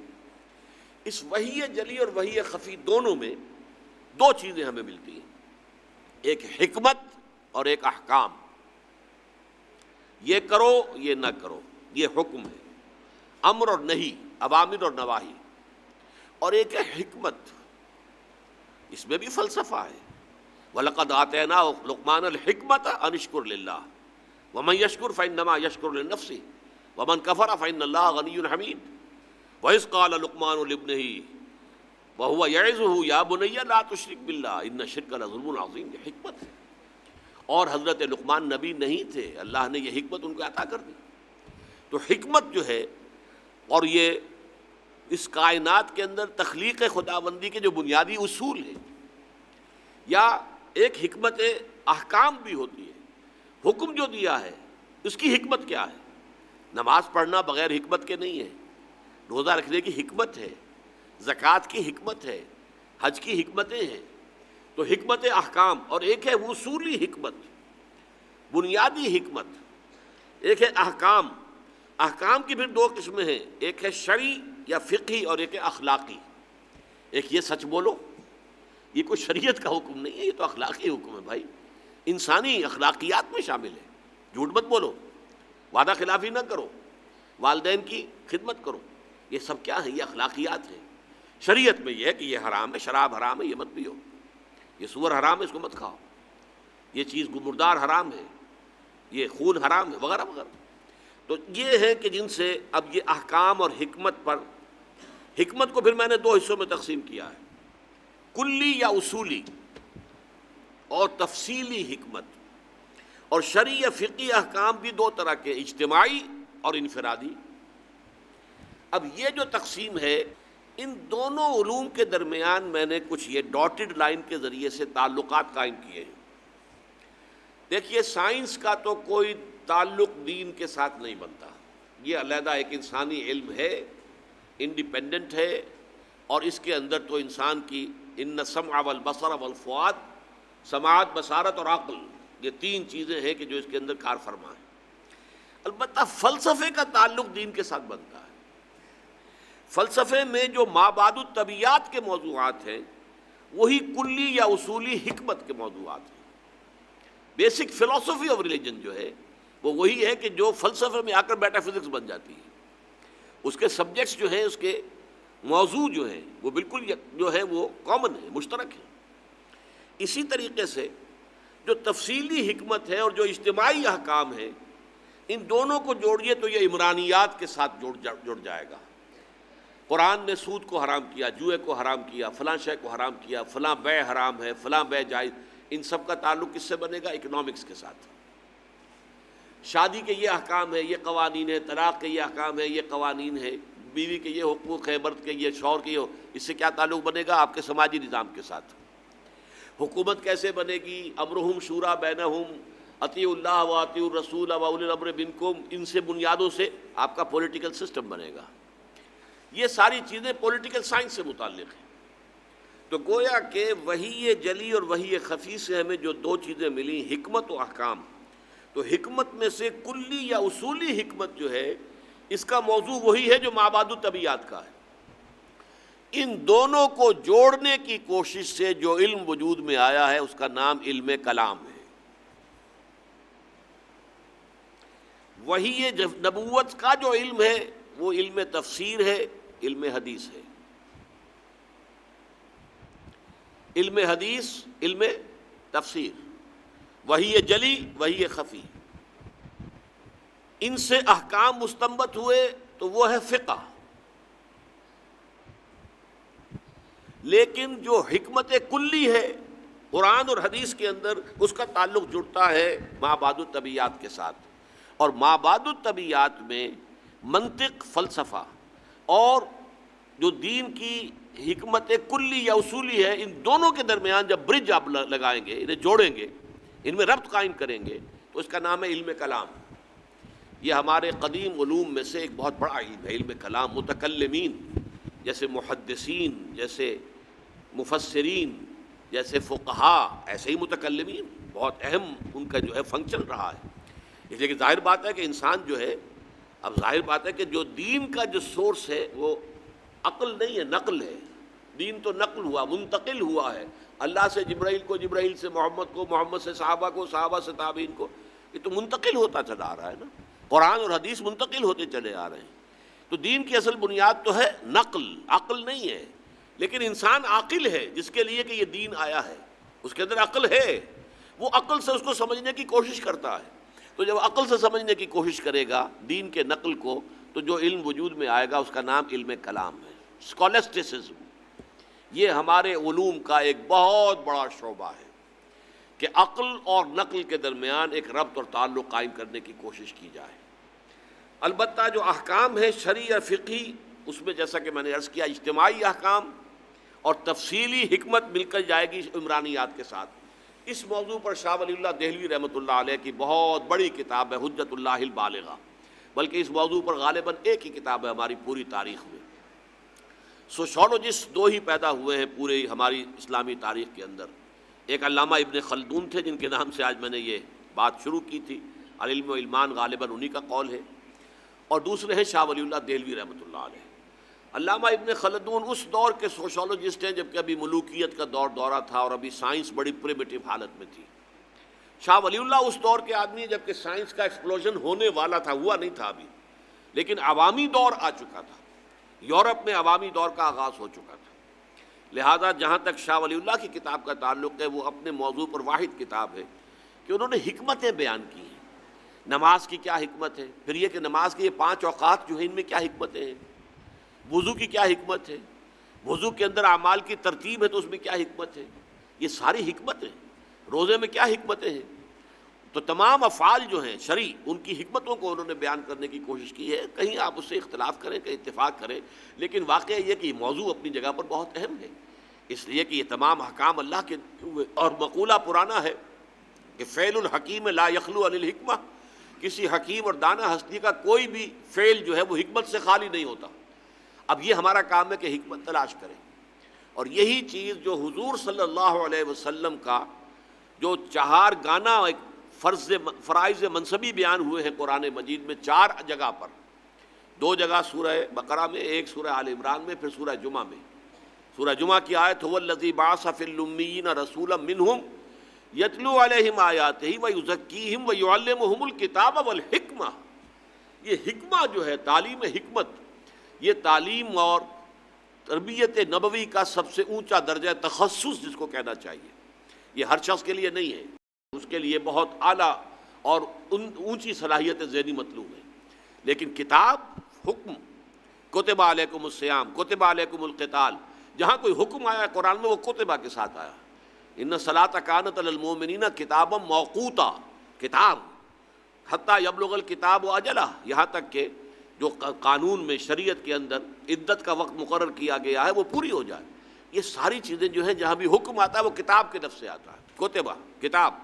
A: اس وحی جلی اور وحی خفی دونوں میں دو چیزیں ہمیں ملتی ہیں، ایک حکمت اور ایک احکام. یہ کرو، یہ نہ کرو، یہ حکم ہے، امر اور نہیں، اوامر اور نواہی. اور ایک ہے حکمت، اس میں بھی فلسفہ ہے. وَلَقَدْ آتَيْنَا لُقْمَانَ الْحِكْمَةَ أَنِ اشْكُرْ لِلَّهِ وَمَنْ يَشْكُرْ فَإِنَّمَا يَشْكُرُ لِنَفْسِهِ وَمَنْ كَفَرَ فَإِنَّ اللَّهَ غَنِيٌّ حَمِيدٌ. وَإِذْ قَالَ لُقْمَانُ لِابْنِهِ وَهُوَ يَعِظُهُ يَا بُنَيَّ لَا تُشْرِكْ بِاللَّهِ إِنَّ الشِّرْكَ لَظُلْمٌ عَظِيمٌ. یہ حکمت ہے. اور حضرت لقمان نبی نہیں تھے، اللہ نے یہ حکمت ان کو عطا کر دی. تو حکمت جو ہے اور یہ اس کائنات کے اندر تخلیق خداوندی کے جو بنیادی اصول ہیں، یا ایک حکمت احکام بھی ہوتی ہے. حکم جو دیا ہے اس کی حکمت کیا ہے؟ نماز پڑھنا بغیر حکمت کے نہیں ہے. روزہ رکھنے کی حکمت ہے، زکوٰۃ کی حکمت ہے، حج کی حکمتیں ہیں. تو حکمت احکام، اور ایک ہے اصولی حکمت، بنیادی حکمت. ایک ہے احکام. احکام کی پھر دو قسمیں ہیں، ایک ہے شرعی یا فقہی اور ایک ہے اخلاقی. ایک یہ سچ بولو، یہ کوئی شریعت کا حکم نہیں ہے، یہ تو اخلاقی حکم ہے بھائی، انسانی اخلاقیات میں شامل ہے. جھوٹ مت بولو، وعدہ خلافی نہ کرو، والدین کی خدمت کرو. یہ سب کیا ہیں؟ یہ اخلاقیات ہیں. شریعت میں یہ ہے کہ یہ حرام ہے، شراب حرام ہے، یہ مت پیو، یہ سور حرام ہے، اس کو مت کھاؤ، یہ چیز مردار حرام ہے، یہ خون حرام ہے، وغیرہ وغیرہ. تو یہ ہے کہ جن سے اب یہ احکام اور حکمت پر، حکمت کو پھر میں نے دو حصوں میں تقسیم کیا ہے، کلی یا اصولی اور تفصیلی حکمت. اور شرعی یا فقہی احکام بھی دو طرح کے، اجتماعی اور انفرادی. اب یہ جو تقسیم ہے، ان دونوں علوم کے درمیان میں نے کچھ یہ ڈاٹڈ لائن کے ذریعے سے تعلقات قائم کیے ہیں. دیکھیے، سائنس کا تو کوئی تعلق دین کے ساتھ نہیں بنتا. یہ علیحدہ ایک انسانی علم ہے، انڈیپینڈنٹ ہے، اور اس کے اندر تو انسان کی ان السمع والبصر والفؤاد، سماعت، بصارت اور عقل، یہ تین چیزیں ہیں کہ جو اس کے اندر کار فرما ہے. البتہ فلسفے کا تعلق دین کے ساتھ بنتا ہے. فلسفے میں جو مابعد الطبیعات کے موضوعات ہیں وہی کلی یا اصولی حکمت کے موضوعات ہیں. بیسک فلسفی آف ریلیجن جو ہے وہ وہی ہے کہ جو فلسفے میں آ کر میٹا فزکس بن جاتی ہے. اس کے سبجیکٹس جو ہیں، اس کے موضوع جو ہیں وہ بالکل جو ہے وہ کامن ہے، مشترک ہے۔ اسی طریقے سے جو تفصیلی حکمت ہے اور جو اجتماعی احکام ہے، ان دونوں کو جوڑیے تو یہ عمرانیات کے ساتھ جڑ جائے گا۔ قرآن نے سود کو حرام کیا، جوئے کو حرام کیا، فلاں شے کو حرام کیا، فلاں بے حرام ہے، فلاں بے جائز، ان سب کا تعلق کس سے بنے گا؟ اکنامکس کے ساتھ۔ شادی کے یہ احکام ہے، یہ قوانین ہے، طلاق کے یہ احکام ہے، یہ قوانین ہے، بیوی کے یہ حقوق ہے، مرد کے یہ، شوہر کے یہ، اس سے کیا تعلق بنے گا؟ آپ کے سماجی نظام کے ساتھ۔ حکومت کیسے بنے گی؟ امرہم شورا بینہم، اطیعوا اللہ و اطیعوا الرسول و اولی الامر منکم، ان سے بنیادوں سے آپ کا پولیٹیکل سسٹم بنے گا۔ یہ ساری چیزیں پولیٹیکل سائنس سے متعلق ہیں۔ تو گویا کہ وحی جلی اور وحی خفی سے ہمیں جو دو چیزیں ملی، حکمت و احکام، تو حکمت میں سے کلی یا اصولی حکمت جو ہے، اس کا موضوع وہی ہے جو مابعد الطبیعات کا ہے۔ ان دونوں کو جوڑنے کی کوشش سے جو علم وجود میں آیا ہے، اس کا نام علم کلام ہے۔ وحی نبوت کا جو علم ہے وہ علم تفسیر ہے، علم حدیث ہے۔ علم حدیث، علم تفسیر، وحی جلی، وحی خفی، ان سے احکام مستنبط ہوئے تو وہ ہے فقہ۔ لیکن جو حکمت کلی ہے قرآن اور حدیث کے اندر، اس کا تعلق جڑتا ہے مابعد الطبیعات کے ساتھ، اور مابعد الطبیعات میں منطق، فلسفہ اور جو دین کی حکمت کلی یا اصولی ہے، ان دونوں کے درمیان جب برج آپ لگائیں گے، انہیں جوڑیں گے، ان میں ربط قائم کریں گے، تو اس کا نام ہے علم کلام۔ یہ ہمارے قدیم علوم میں سے ایک بہت بڑا علم ہے، علم کلام۔ متکلمین جیسے محدثین، جیسے مفسرین، جیسے فقہاء، ایسے ہی متکلمین بہت اہم ان کا جو ہے فنکشن رہا ہے۔ اس لیے کہ ظاہر بات ہے کہ انسان جو ہے، اب ظاہر بات ہے کہ جو دین کا جو سورس ہے وہ عقل نہیں ہے، نقل ہے۔ دین تو نقل ہوا، منتقل ہوا ہے، اللہ سے جبرائیل کو، جبرائیل سے محمد کو، محمد سے صحابہ کو، صحابہ سے تابعین کو، یہ تو منتقل ہوتا چلا آ رہا ہے نا۔ قرآن اور حدیث منتقل ہوتے چلے آ رہے ہیں۔ تو دین کی اصل بنیاد تو ہے نقل، عقل نہیں ہے۔ لیکن انسان عاقل ہے جس کے لیے کہ یہ دین آیا ہے، اس کے اندر عقل ہے، وہ عقل سے اس کو سمجھنے کی کوشش کرتا ہے۔ تو جب عقل سے سمجھنے کی کوشش کرے گا دین کے نقل کو، تو جو علم وجود میں آئے گا اس کا نام علم کلام ہے، اسکالسٹسزم۔ یہ ہمارے علوم کا ایک بہت بڑا شعبہ ہے کہ عقل اور نقل کے درمیان ایک ربط اور تعلق قائم کرنے کی کوشش کی جائے۔ البتہ جو احکام ہیں شرعی اور فقہی، اس میں جیسا کہ میں نے عرض کیا، اجتماعی احکام اور تفصیلی حکمت مل کر جائے گی عمرانیات کے ساتھ۔ اس موضوع پر شاہ ولی اللہ دہلوی رحمۃ اللہ علیہ کی بہت بڑی کتاب ہے حجت اللہ البالغہ، بلکہ اس موضوع پر غالباً ایک ہی کتاب ہے ہماری پوری تاریخ میں۔ سوشولوجسٹ دو ہی پیدا ہوئے ہیں پورے ہماری اسلامی تاریخ کے اندر، ایک علامہ ابن خلدون تھے جن کے نام سے آج میں نے یہ بات شروع کی تھی، العلم و علمان غالباً انہی کا قول ہے، اور دوسرے ہیں شاہ ولی اللہ دہلوی رحمۃ اللہ علیہ۔ علامہ ابن خلدون اس دور کے سوشولوجسٹ ہیں جب کہ ابھی ملوکیت کا دورہ تھا اور ابھی سائنس بڑی پریمیٹو حالت میں تھی۔ شاہ ولی اللہ اس دور کے آدمی ہیں جب کہ سائنس کا ایکسپلوژن ہونے والا تھا، ہوا نہیں تھا ابھی، لیکن عوامی دور آ چکا تھا، یورپ میں عوامی دور کا آغاز ہو چکا تھا۔ لہذا جہاں تک شاہ ولی اللہ کی کتاب کا تعلق ہے، وہ اپنے موضوع پر واحد کتاب ہے کہ انہوں نے حکمتیں بیان کی ہیں۔ نماز کی کیا حکمت ہے، پھر یہ کہ نماز کے یہ 5 اوقات جو ہیں ان میں کیا حکمتیں ہیں، وضو کی کیا حکمت ہے، وضو کے اندر اعمال کی ترتیب ہے تو اس میں کیا حکمت ہے، یہ ساری حکمتیں، روزے میں کیا حکمتیں ہیں۔ تو تمام افعال جو ہیں شرعی، ان کی حکمتوں کو انہوں نے بیان کرنے کی کوشش کی ہے۔ کہیں آپ اس سے اختلاف کریں، کہیں اتفاق کریں، لیکن واقعہ یہ کہ یہ موضوع اپنی جگہ پر بہت اہم ہے، اس لیے کہ یہ تمام احکام اللہ کے ہوئے، اور مقولہ پرانا ہے کہ فعل الحکیم لا یخلو عن الحکمہ، کسی حکیم اور دانا ہستی کا کوئی بھی فعل جو ہے وہ حکمت سے خالی نہیں ہوتا۔ اب یہ ہمارا کام ہے کہ حکمت تلاش کریں، اور یہی چیز جو حضور صلی اللہ علیہ وسلم کا جو 4 گانا ایک فرائض منصبی بیان ہوئے ہیں قرآن مجید میں 4 جگہ پر، 2 جگہ سورہ بقرہ میں، ایک سورہ آل عمران میں، پھر سورہ جمعہ میں۔ سورہ جمعہ کی آیت هو الذی بعث فی الامیین رسولا منہم یتلو علیہم آیاتہ ویزکیہم ویعلمہم الکتاب والحکمہ۔ یہ حکمہ جو ہے، تعلیم حکمت، یہ تعلیم اور تربیت نبوی کا سب سے اونچا درجہ تخصص جس کو کہنا چاہیے، یہ ہر شخص کے لیے نہیں ہے، اس کے لیے بہت اعلیٰ اور اونچی صلاحیت ذہنی مطلوب ہے۔ لیکن کتاب، حکم، کتب علیکم الصیام، کتب علیکم القتال، جہاں کوئی حکم آیا ہے قرآن میں وہ کتبہ کے ساتھ آیا، ان الصلاۃ کانت علی المؤمنین کتابا موقوتا، کتاب حتیٰ یبلغ الکتاب اجلہ، یہاں تک کہ جو قانون میں شریعت کے اندر عدت کا وقت مقرر کیا گیا ہے وہ پوری ہو جائے۔ یہ ساری چیزیں جو ہیں جہاں بھی حکم آتا ہے وہ کتاب کے لفظ سے آتا ہے، کتبہ کتاب۔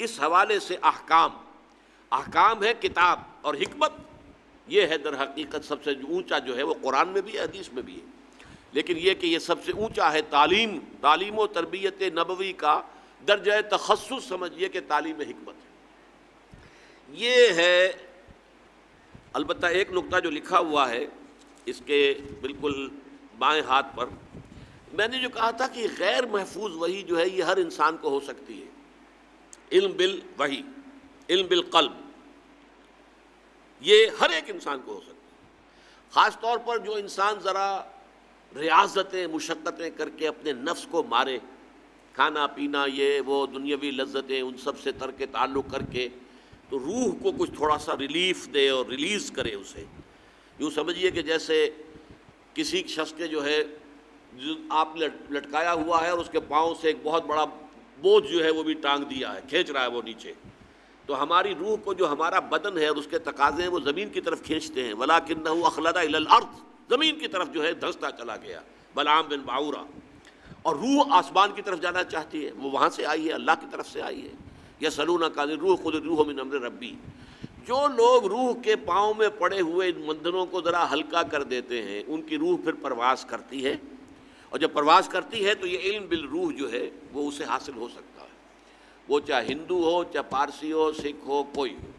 A: اس حوالے سے احکام ہے کتاب، اور حکمت یہ ہے در حقیقت سب سے اونچا جو ہے وہ قرآن میں بھی ہے، حدیث میں بھی ہے۔ لیکن یہ کہ یہ سب سے اونچا ہے تعلیم و تربیت نبوی کا درجہ تخصص سمجھیے کہ تعلیم حکمت ہے، یہ ہے۔ البتہ ایک نقطہ جو لکھا ہوا ہے اس کے بالکل بائیں ہاتھ پر، میں نے جو کہا تھا کہ غیر محفوظ وحی جو ہے یہ ہر انسان کو ہو سکتی ہے، علم بالوحی، علم بالقلب، یہ ہر ایک انسان کو ہو سکتا ہے۔ خاص طور پر جو انسان ذرا ریاضتیں مشقتیں کر کے اپنے نفس کو مارے، کھانا پینا یہ وہ دنیاوی لذتیں ان سب سے ترک تعلق کر کے تو روح کو کچھ تھوڑا سا ریلیف دے اور ریلیز کرے اسے، یوں سمجھیے کہ جیسے کسی شخص کے جو ہے آپ لٹکایا ہوا ہے اور اس کے پاؤں سے ایک بہت بڑا بوجھ جو ہے وہ بھی ٹانگ دیا ہے، کھینچ رہا ہے وہ نیچے، تو ہماری روح کو جو ہمارا بدن ہے اور اس کے تقاضے ہیں وہ زمین کی طرف کھینچتے ہیں، وَلَٰكِنَّهُ أَخْلَدَ إِلَى الْأَرْضِ، زمین کی طرف جو ہے دھنستا چلا گیا بلعام بن باعورہ، اور روح آسمان کی طرف جانا چاہتی ہے، وہ وہاں سے آئی ہے، اللہ کی طرف سے آئی ہے۔ یسألونک عن الروح قل الروح من امر ربی۔ جو لوگ روح کے پاؤں میں پڑے ہوئے ان بندھنوں کو ذرا ہلکا کر دیتے ہیں ان کی روح پھر پرواز کرتی ہے، اور جب پرواز کرتی ہے تو یہ علم بالروح جو ہے وہ اسے حاصل ہو سکتا ہے، وہ چاہے ہندو ہو، چاہے پارسی ہو، سکھ ہو، کوئی ہو۔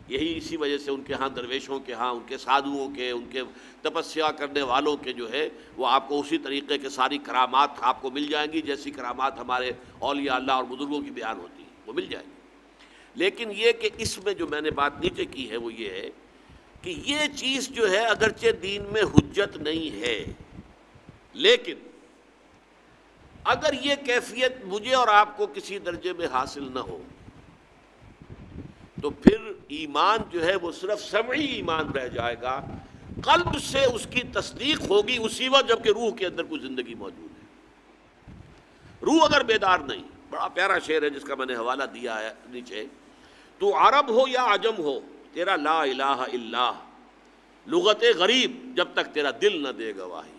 A: یہی اسی وجہ سے ان کے ہاں درویشوں کے ہاں، ان کے سادھوؤں کے، ان کے تپسیا کرنے والوں کے جو ہے وہ آپ کو اسی طریقے کے ساری کرامات آپ کو مل جائیں گی جیسی کرامات ہمارے اولیاء اللہ اور بزرگوں کی بیان ہوتی ہے، وہ مل جائیں گی۔ لیکن یہ کہ اس میں جو میں نے بات نیچے کی ہے وہ یہ ہے کہ یہ چیز جو ہے اگرچہ دین میں حجت نہیں ہے، لیکن اگر یہ کیفیت مجھے اور آپ کو کسی درجے میں حاصل نہ ہو تو پھر ایمان جو ہے وہ صرف سمعی ایمان رہ جائے گا، قلب سے اس کی تصدیق ہوگی اسی وقت جب کہ روح کے اندر کوئی زندگی موجود ہے۔ روح اگر بیدار نہیں، بڑا پیارا شعر ہے جس کا میں نے حوالہ دیا ہے نیچے، تو عرب ہو یا عجم ہو تیرا لا الہ الا لغت غریب جب تک تیرا دل نہ دے گواہی۔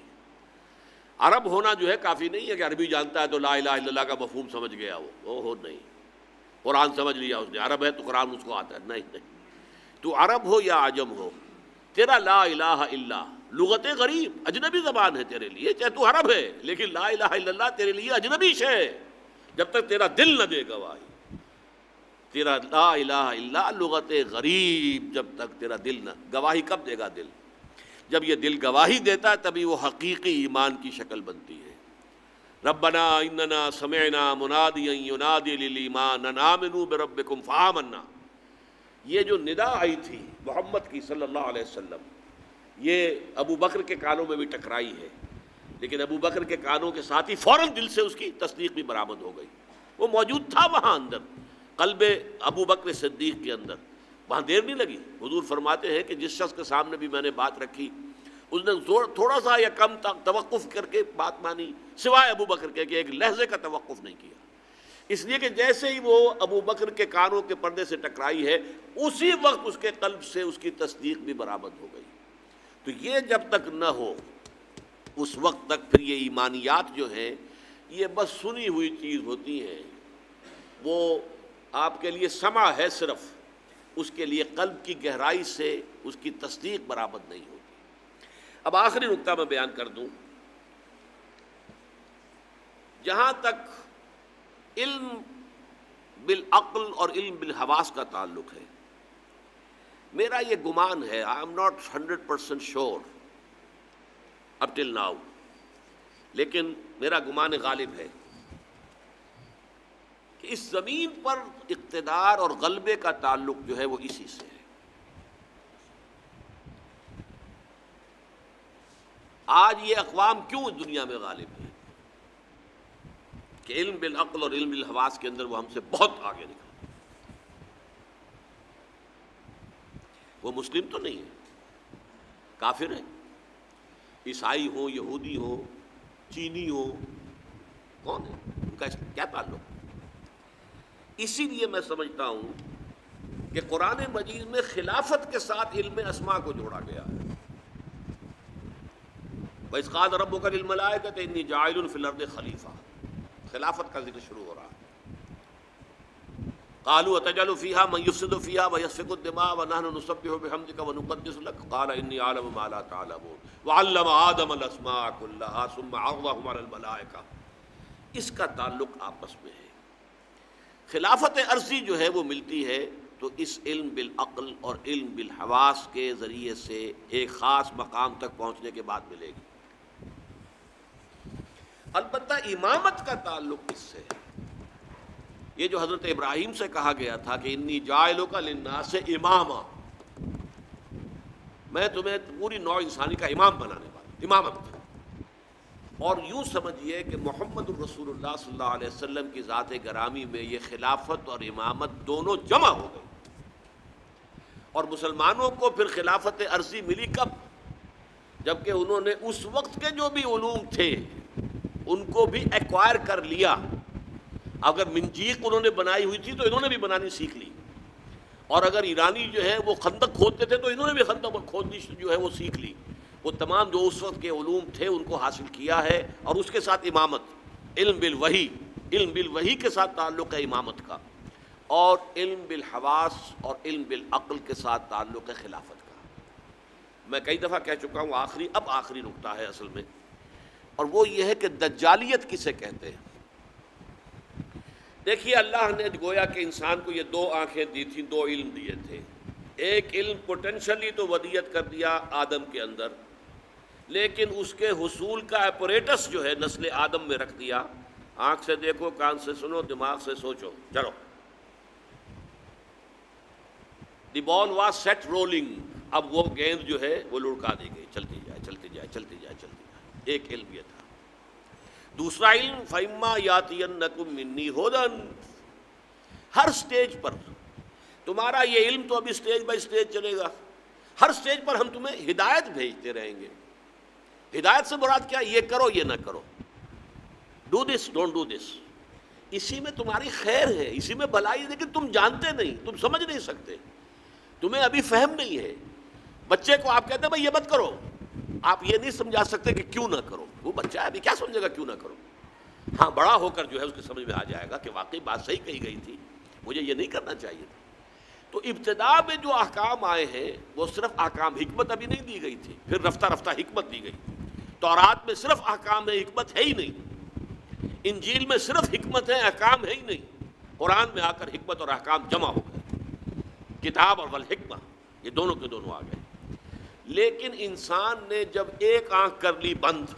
A: عرب ہونا جو ہے کافی نہیں ہے کہ عربی جانتا ہے تو لا الہ الا اللہ کا مفہوم سمجھ گیا وہ ہو نہیں، قرآن سمجھ لیا اس نے، عرب ہے تو قرآن اس کو آتا ہے، نہیں۔ تو عرب ہو یا عجم ہو تیرا لا الہ الا لغت غریب، اجنبی زبان ہے تیرے لیے، چاہے تو عرب ہے لیکن لا الہ الا اللہ تیرے لیے اجنبی شے ہے جب تک تیرا دل نہ دے گواہی۔ تیرا لا الہ الا لغت غریب جب تک تیرا دل نہ، گواہی کب دے گا دل؟ جب یہ دل گواہی دیتا ہے تبھی وہ حقیقی ایمان کی شکل بنتی ہے۔ ربنا اننا سمعنا منادیا ینادی للایمان ان آمنوا بربکم فآمنا، یہ جو ندا آئی تھی محمد کی صلی اللہ علیہ وسلم، یہ ابو بکر کے کانوں میں بھی ٹکرائی ہے، لیکن ابو بکر کے کانوں کے ساتھ ہی فوراً دل سے اس کی تصدیق بھی برآمد ہو گئی، وہ موجود تھا وہاں اندر قلب ابو بکر صدیق کے اندر، وہاں دیر نہیں لگی۔ حضور فرماتے ہیں کہ جس شخص کے سامنے بھی میں نے بات رکھی اس نے تھوڑا سا یا کم توقف کر کے بات مانی، سوائے ابو بکر کے کہ ایک لحظے کا توقف نہیں کیا، اس لیے کہ جیسے ہی وہ ابو بکر کے کانوں کے پردے سے ٹکرائی ہے اسی وقت اس کے قلب سے اس کی تصدیق بھی برآمد ہو گئی۔ تو یہ جب تک نہ ہو اس وقت تک پھر یہ ایمانیات جو ہیں یہ بس سنی ہوئی چیز ہوتی ہیں، وہ آپ کے لیے سمع ہے صرف، اس کے لیے قلب کی گہرائی سے اس کی تصدیق برآمد نہیں ہوتی۔ اب آخری نقطہ میں بیان کر دوں، جہاں تک علم بالعقل اور علم بالحواس کا تعلق ہے، میرا یہ گمان ہے، آئی ایم ناٹ 100% شور اپ ٹل ناؤ، لیکن میرا گمان غالب ہے کہ اس زمین پر اقتدار اور غلبے کا تعلق جو ہے وہ اسی سے ہے۔ آج یہ اقوام کیوں اس دنیا میں غالب ہیں کہ علم بالعقل اور علم بالحواس کے اندر وہ ہم سے بہت آگے نکل. وہ مسلم تو نہیں ہے، کافر ہیں، عیسائی ہوں، یہودی ہوں، چینی ہوں، کون ہے، ان کا کیا تعلق؟ اسی لیے میں سمجھتا ہوں کہ قرآن مجید میں خلافت کے ساتھ علم اسماء کو جوڑا گیا ہے. وَإِذْ قَالَ رَبُّكَ لِلْمَلَائِكَةِ إِنِّي جَاعِلٌ فِي الْأَرْضِ خَلِيفَةً، خلافت کا ذکر شروع ہو رہا ہے. قالوا أتجعل فيها من يفسد فيها ويسفك الدماء ونحن نسبح بحمدك ونقدس لك قال إني أعلم ما لا تعلمون وعلم آدم الأسماء كلها ثم عرضهم على الملائكة. اس کا تعلق آپس میں ہے. خلافت عرضی جو ہے وہ ملتی ہے تو اس علم بالعقل اور علم بالحواس کے ذریعے سے ایک خاص مقام تک پہنچنے کے بعد ملے گی. البتہ امامت کا تعلق اس سے ہے. یہ جو حضرت ابراہیم سے کہا گیا تھا کہ انی جاعلک للناس اماما، میں تمہیں پوری نوع انسانی کا امام بنانے والا، امامت. اور یوں سمجھیے کہ محمد الرسول اللہ صلی اللہ علیہ وسلم کی ذات گرامی میں یہ خلافت اور امامت دونوں جمع ہو گئی. اور مسلمانوں کو پھر خلافت عرضی ملی کب؟ جبکہ انہوں نے اس وقت کے جو بھی علوم تھے ان کو بھی ایکوائر کر لیا. اگر منجیق انہوں نے بنائی ہوئی تھی تو انہوں نے بھی بنانی سیکھ لی، اور اگر ایرانی جو ہے وہ خندق کھودتے تھے تو انہوں نے بھی خندق کھودنی جو ہے وہ سیکھ لی. وہ تمام جو اس وقت کے علوم تھے ان کو حاصل کیا ہے. اور اس کے ساتھ امامت، علم بالوحی، علم بالوحی کے ساتھ تعلق ہے امامت کا، اور علم بالحواس اور علم بالعقل کے ساتھ تعلق ہے خلافت کا. میں کئی دفعہ کہہ چکا ہوں، اب آخری نقطہ ہے اصل میں، اور وہ یہ ہے کہ دجالیت کسے کہتے ہیں. دیکھیے اللہ نے گویا کہ انسان کو یہ دو آنکھیں دی تھیں، دو علم دیے تھے. ایک علم پوٹینشلی تو ودیت کر دیا آدم کے اندر، لیکن اس کے حصول کا اپریٹس جو ہے نسل آدم میں رکھ دیا. آنکھ سے دیکھو، کان سے سنو، دماغ سے سوچو، چلو. دی بال واز سیٹ رولنگ. اب وہ گیند جو ہے وہ لڑکا دی گئی، چلتی جائے چلتی جائے چلتی جائے چلتی جائے. ایک علم یہ تھا. دوسرا علم فَإِمَّا يَأْتِيَنَّكُم مِّنِّي هُدًى. ہر سٹیج پر تمہارا یہ علم تو ابھی سٹیج بائی سٹیج چلے گا. ہر سٹیج پر ہم تمہیں ہدایت بھیجتے رہیں گے. ہدایت سے مراد کیا؟ یہ کرو، یہ نہ کرو، do this, don't do this. اسی میں تمہاری خیر ہے، اسی میں بھلائی ہے، لیکن تم جانتے نہیں، تم سمجھ نہیں سکتے، تمہیں ابھی فہم نہیں ہے. بچے کو آپ کہتے ہیں بھائی یہ مت کرو، آپ یہ نہیں سمجھا سکتے کہ کیوں نہ کرو. وہ بچہ ابھی کیا سمجھے گا کیوں نہ کرو. ہاں بڑا ہو کر جو ہے اس کی سمجھ میں آ جائے گا کہ واقعی بات صحیح کہی گئی تھی، مجھے یہ نہیں کرنا چاہیے تھا. تو ابتدا میں جو احکام آئے ہیں وہ صرف احکام، حکمت ابھی نہیں دی گئی تھی، پھر رفتہ رفتہ حکمت دی گئی. تورات میں صرف احکام ہے، حکمت ہے ہی نہیں. انجیل میں صرف حکمت ہے، احکام ہے ہی نہیں. قرآن میں آ کر حکمت اور احکام جمع ہو گئے. کتاب اور والحکمہ یہ دونوں کے دونوں آ گئے. لیکن انسان نے جب ایک آنکھ کر لی بند،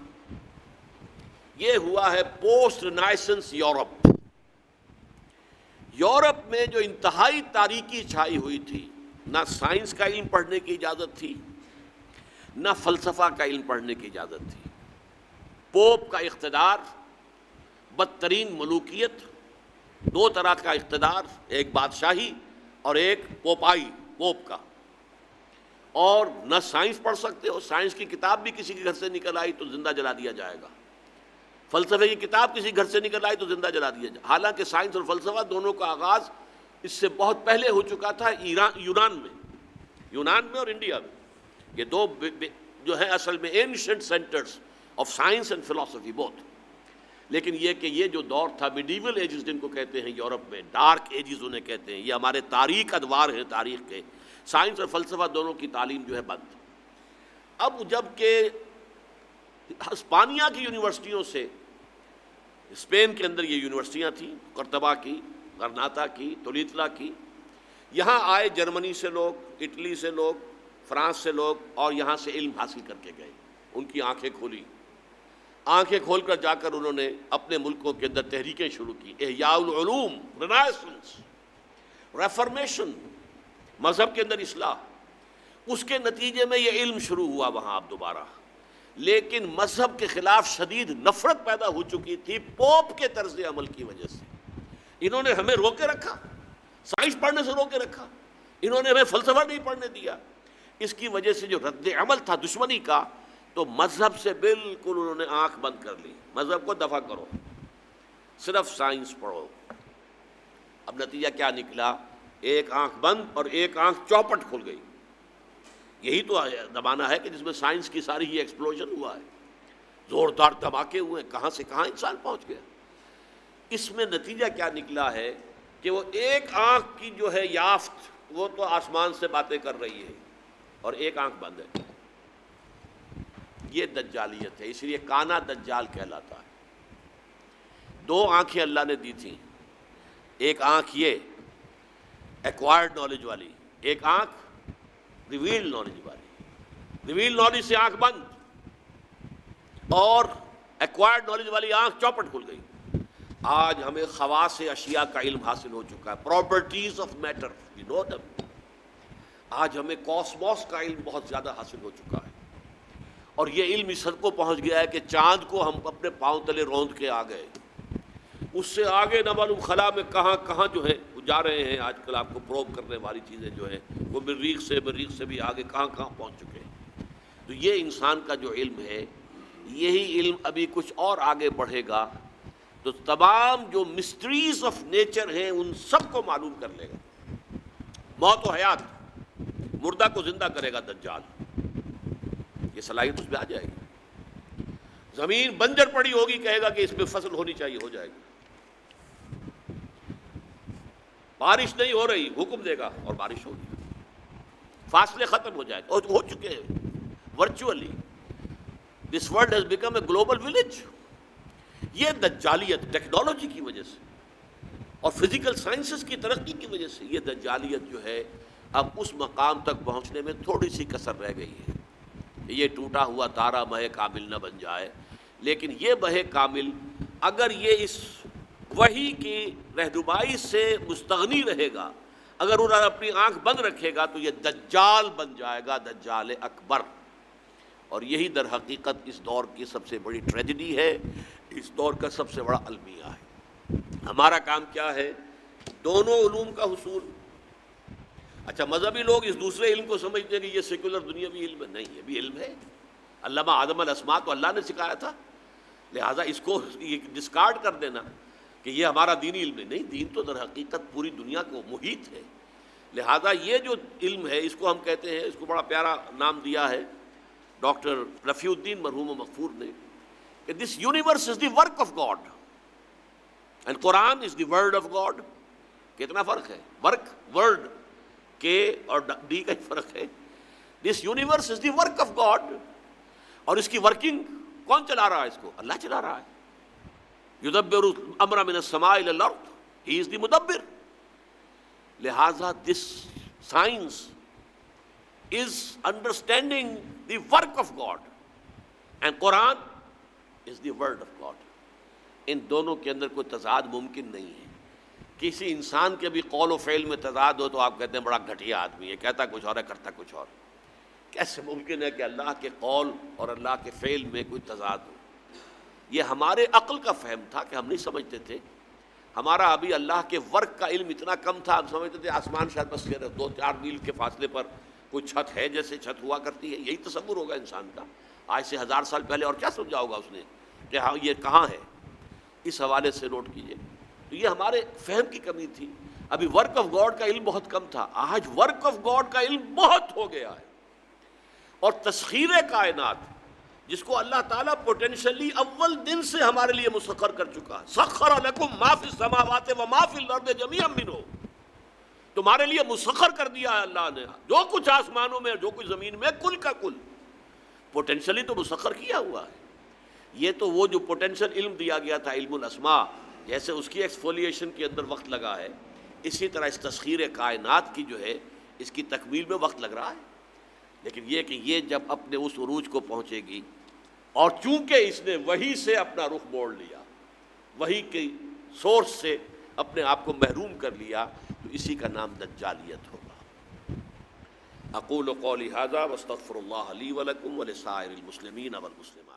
A: یہ ہوا ہے پوسٹ رینائسنس یورپ. یورپ میں جو انتہائی تاریکی چھائی ہوئی تھی، نہ سائنس کا علم پڑھنے کی اجازت تھی، نہ فلسفہ کا علم پڑھنے کی اجازت تھی. پوپ کا اقتدار، بدترین ملوکیت، دو طرح کا اقتدار، ایک بادشاہی اور ایک پوپائی، پوپ کا. اور نہ سائنس پڑھ سکتے ہو، سائنس کی کتاب بھی کسی کے گھر سے نکل آئی تو زندہ جلا دیا جائے گا. فلسفے کی کتاب کسی گھر سے نکل آئی تو زندہ جلا دیا جائے. حالانکہ سائنس اور فلسفہ دونوں کا آغاز اس سے بہت پہلے ہو چکا تھا یونان میں اور انڈیا میں. یہ دو جو ہیں اصل میں ancient centres of science and فلسفی بوتھ. لیکن یہ کہ یہ جو دور تھا میڈیول ایجز جن کو کہتے ہیں یورپ میں، ڈارک ایجز انہیں کہتے ہیں، یہ ہمارے تاریخ ادوار ہیں تاریخ کے. سائنس اور فلسفہ دونوں کی تعلیم جو ہے بند. اب جب کہ ہسپانیہ کی یونیورسٹیوں سے، اسپین کے اندر یہ یونیورسٹیاں تھیں، قرطبہ کی، غرناطہ کی، تولیتلا کی، یہاں آئے جرمنی سے لوگ، اٹلی سے لوگ، فرانس سے لوگ، اور یہاں سے علم حاصل کر کے گئے. ان کی آنکھیں کھولی. آنکھیں کھول کر جا کر انہوں نے اپنے ملکوں کے اندر تحریکیں شروع کی. احیاء العلوم، رینائسنس، ریفارمیشن، مذہب کے اندر اصلاح. اس کے نتیجے میں یہ علم شروع ہوا وہاں. اب دوبارہ لیکن مذہب کے خلاف شدید نفرت پیدا ہو چکی تھی پوپ کے طرز عمل کی وجہ سے۔ انہوں نے ہمیں روکے رکھا، سائنس پڑھنے سے روکے رکھا، انہوں نے ہمیں فلسفہ نہیں پڑھنے دیا۔ اس کی وجہ سے جو رد عمل تھا دشمنی کا، تو مذہب سے بالکل انہوں نے آنکھ بند کر لی، مذہب کو دفع کرو، صرف سائنس پڑھو۔ اب نتیجہ کیا نکلا؟ ایک آنکھ بند اور ایک آنکھ چوپٹ کھل گئی۔ یہی تو زمانہ ہے کہ جس میں سائنس کی ساری ہی ایکسپلوژن ہوا ہے، زوردار دھماکے ہوئے، کہاں سے کہاں انسان پہنچ گیا۔ اس میں نتیجہ کیا نکلا ہے کہ وہ ایک آنکھ کی جو ہے یافت، وہ تو آسمان سے باتیں کر رہی ہے اور ایک آنکھ بند ہے۔ یہ دجالیت ہے، اس لیے کانا دجال کہلاتا ہے۔ دو آنکھیں اللہ نے دی تھیں، ایک آنکھ یہ ایکوائرڈ نالج والی، ایک آنکھ ریویلڈ نالج والی۔ ریویلڈ نالج سے آنکھ بند اور ایکوائرڈ نالج والی آنکھ چوپٹ کھل گئی۔ آج ہمیں خواص اشیاء کا علم حاصل ہو چکا ہے، پراپرٹیز آف میٹر، وی نو دم۔ آج ہمیں کاسموس کا علم بہت زیادہ حاصل ہو چکا ہے، اور یہ علم اس حد کو پہنچ گیا ہے کہ چاند کو ہم اپنے پاؤں تلے روند کے آ گئے۔ اس سے آگے نہ معلوم خلا میں کہاں کہاں جو ہے وہ جا رہے ہیں۔ آج کل آپ کو پروب کرنے والی چیزیں جو ہیں وہ مریخ سے بھی آگے کہاں کہاں پہنچ چکے ہیں۔ تو یہ انسان کا جو علم ہے، یہی علم ابھی کچھ اور آگے بڑھے گا تو تمام جو مسٹریز آف نیچر ہیں ان سب کو معلوم کر لے گا۔ موت و حیات، مردہ کو زندہ کرے گا دجال، یہ صلاحیت اس پہ آ جائے گی۔ زمین بنجر پڑی ہوگی، کہے گا کہ اس پہ فصل ہونی چاہیے، ہو جائے گی۔ بارش نہیں ہو رہی، حکم دے گا اور بارش ہوگی۔ فاصلے ختم ہو جائے اور ہو چکے ہیں virtually. This world has become a global village. یہ دجالیت ٹیکنالوجی کی وجہ سے اور فزیکل سائنسز کی ترقی کی وجہ سے، یہ دجالیت جو ہے اب اس مقام تک پہنچنے میں تھوڑی سی کسر رہ گئی ہے۔ یہ ٹوٹا ہوا تارا مہ کامل نہ بن جائے، لیکن یہ مہ کامل اگر یہ اس وحی کی رہنمائی سے مستغنی رہے گا، اگر انہوں نے اپنی آنکھ بند رکھے گا، تو یہ دجال بن جائے گا، دجال اکبر۔ اور یہی در حقیقت اس دور کی سب سے بڑی ٹریجڈی ہے، اس دور کا سب سے بڑا المیہ ہے۔ ہمارا کام کیا ہے؟ دونوں علوم کا حصول۔ اچھا، مذہبی لوگ اس دوسرے علم کو سمجھتے ہیں کہ یہ سیکولر دنیاوی علم ہے، نہیں، یہ بھی علم ہے۔ علامہ آدم الاسماء تو اللہ نے سکھایا تھا، لہٰذا اس کو ڈسکارڈ کر دینا کہ یہ ہمارا دینی علم ہے، نہیں، دین تو در حقیقت پوری دنیا کو محیط ہے۔ لہٰذا یہ جو علم ہے اس کو ہم کہتے ہیں، اس کو بڑا پیارا نام دیا ہے ڈاکٹر رفیع الدین مرحوم و مغفور نے، کہ this universe is the work of God and Quran is the word of God. کتنا فرق ہے؟ ورک، ورڈ کے اور ڈی کا ہی فرق ہے۔ This universe is the work of God, اور اس کی ورکنگ کون چلا رہا ہے؟ اس کو اللہ چلا رہا ہے۔ یدبر الامر من السماء الى الارض، ہی از دی مدبر۔ لہذا this science is understanding the work of God and Quran is the word of God۔ ان دونوں کے اندر کوئی تضاد ممکن نہیں ہے۔ کسی انسان کے بھی قول و فعل میں تضاد ہو تو آپ کہتے ہیں بڑا گھٹیا آدمی ہے، کہتا کچھ اور ہے کرتا کچھ اور۔ کیسے ممکن ہے کہ اللہ کے قول اور اللہ کے فعل میں کوئی تضاد ہو؟ یہ ہمارے عقل کا فہم تھا کہ ہم نہیں سمجھتے تھے۔ ہمارا ابھی اللہ کے ورک کا علم اتنا کم تھا، ہم سمجھتے تھے آسمان شاید بس 2-4 میل کے فاصلے پر کوئی چھت ہے، جیسے چھت ہوا کرتی ہے، یہی تصور ہوگا انسان کا۔ آج سے 1000 سال پہلے اور کیا سمجھا ہوگا اس نے کہ ہاں یہ کہاں ہے؟ اس حوالے سے نوٹ کیجئے۔ تو یہ ہمارے فہم کی کمی تھی۔ ابھی ورک آف گاڈ کا علم بہت کم تھا، آج ورک آف گاڈ کا علم بہت ہو گیا ہے۔ اور تسخیر کائنات، جس کو اللہ تعالیٰ پوٹینشلی اول دن سے ہمارے لیے مسخر کر چکا ہے، سخر لکم ما فی السماوات و ما فی الارض جمیعا منہ، تمہارے لیے مسخر کر دیا ہے اللہ نے جو کچھ آسمانوں میں جو کچھ زمین میں، کل کا کل پوٹینشلی تو مسخر کیا ہوا ہے۔ یہ تو وہ جو پوٹینشل علم دیا گیا تھا، علم الاسماء، جیسے اس کی ایکسفولیشن کے اندر وقت لگا ہے، اسی طرح اس تسخیر کائنات کی جو ہے اس کی تکمیل میں وقت لگ رہا ہے۔ لیکن یہ کہ یہ جب اپنے اس عروج کو پہنچے گی، اور چونکہ اس نے وحی سے اپنا رخ موڑ لیا، وحی کی سورس سے اپنے آپ کو محروم کر لیا، تو اسی کا نام دجالیت ہوگا۔ اقول قولی ھذا واستغفر اللہ لی ولکم ولسائر المسلمین والمسلمات.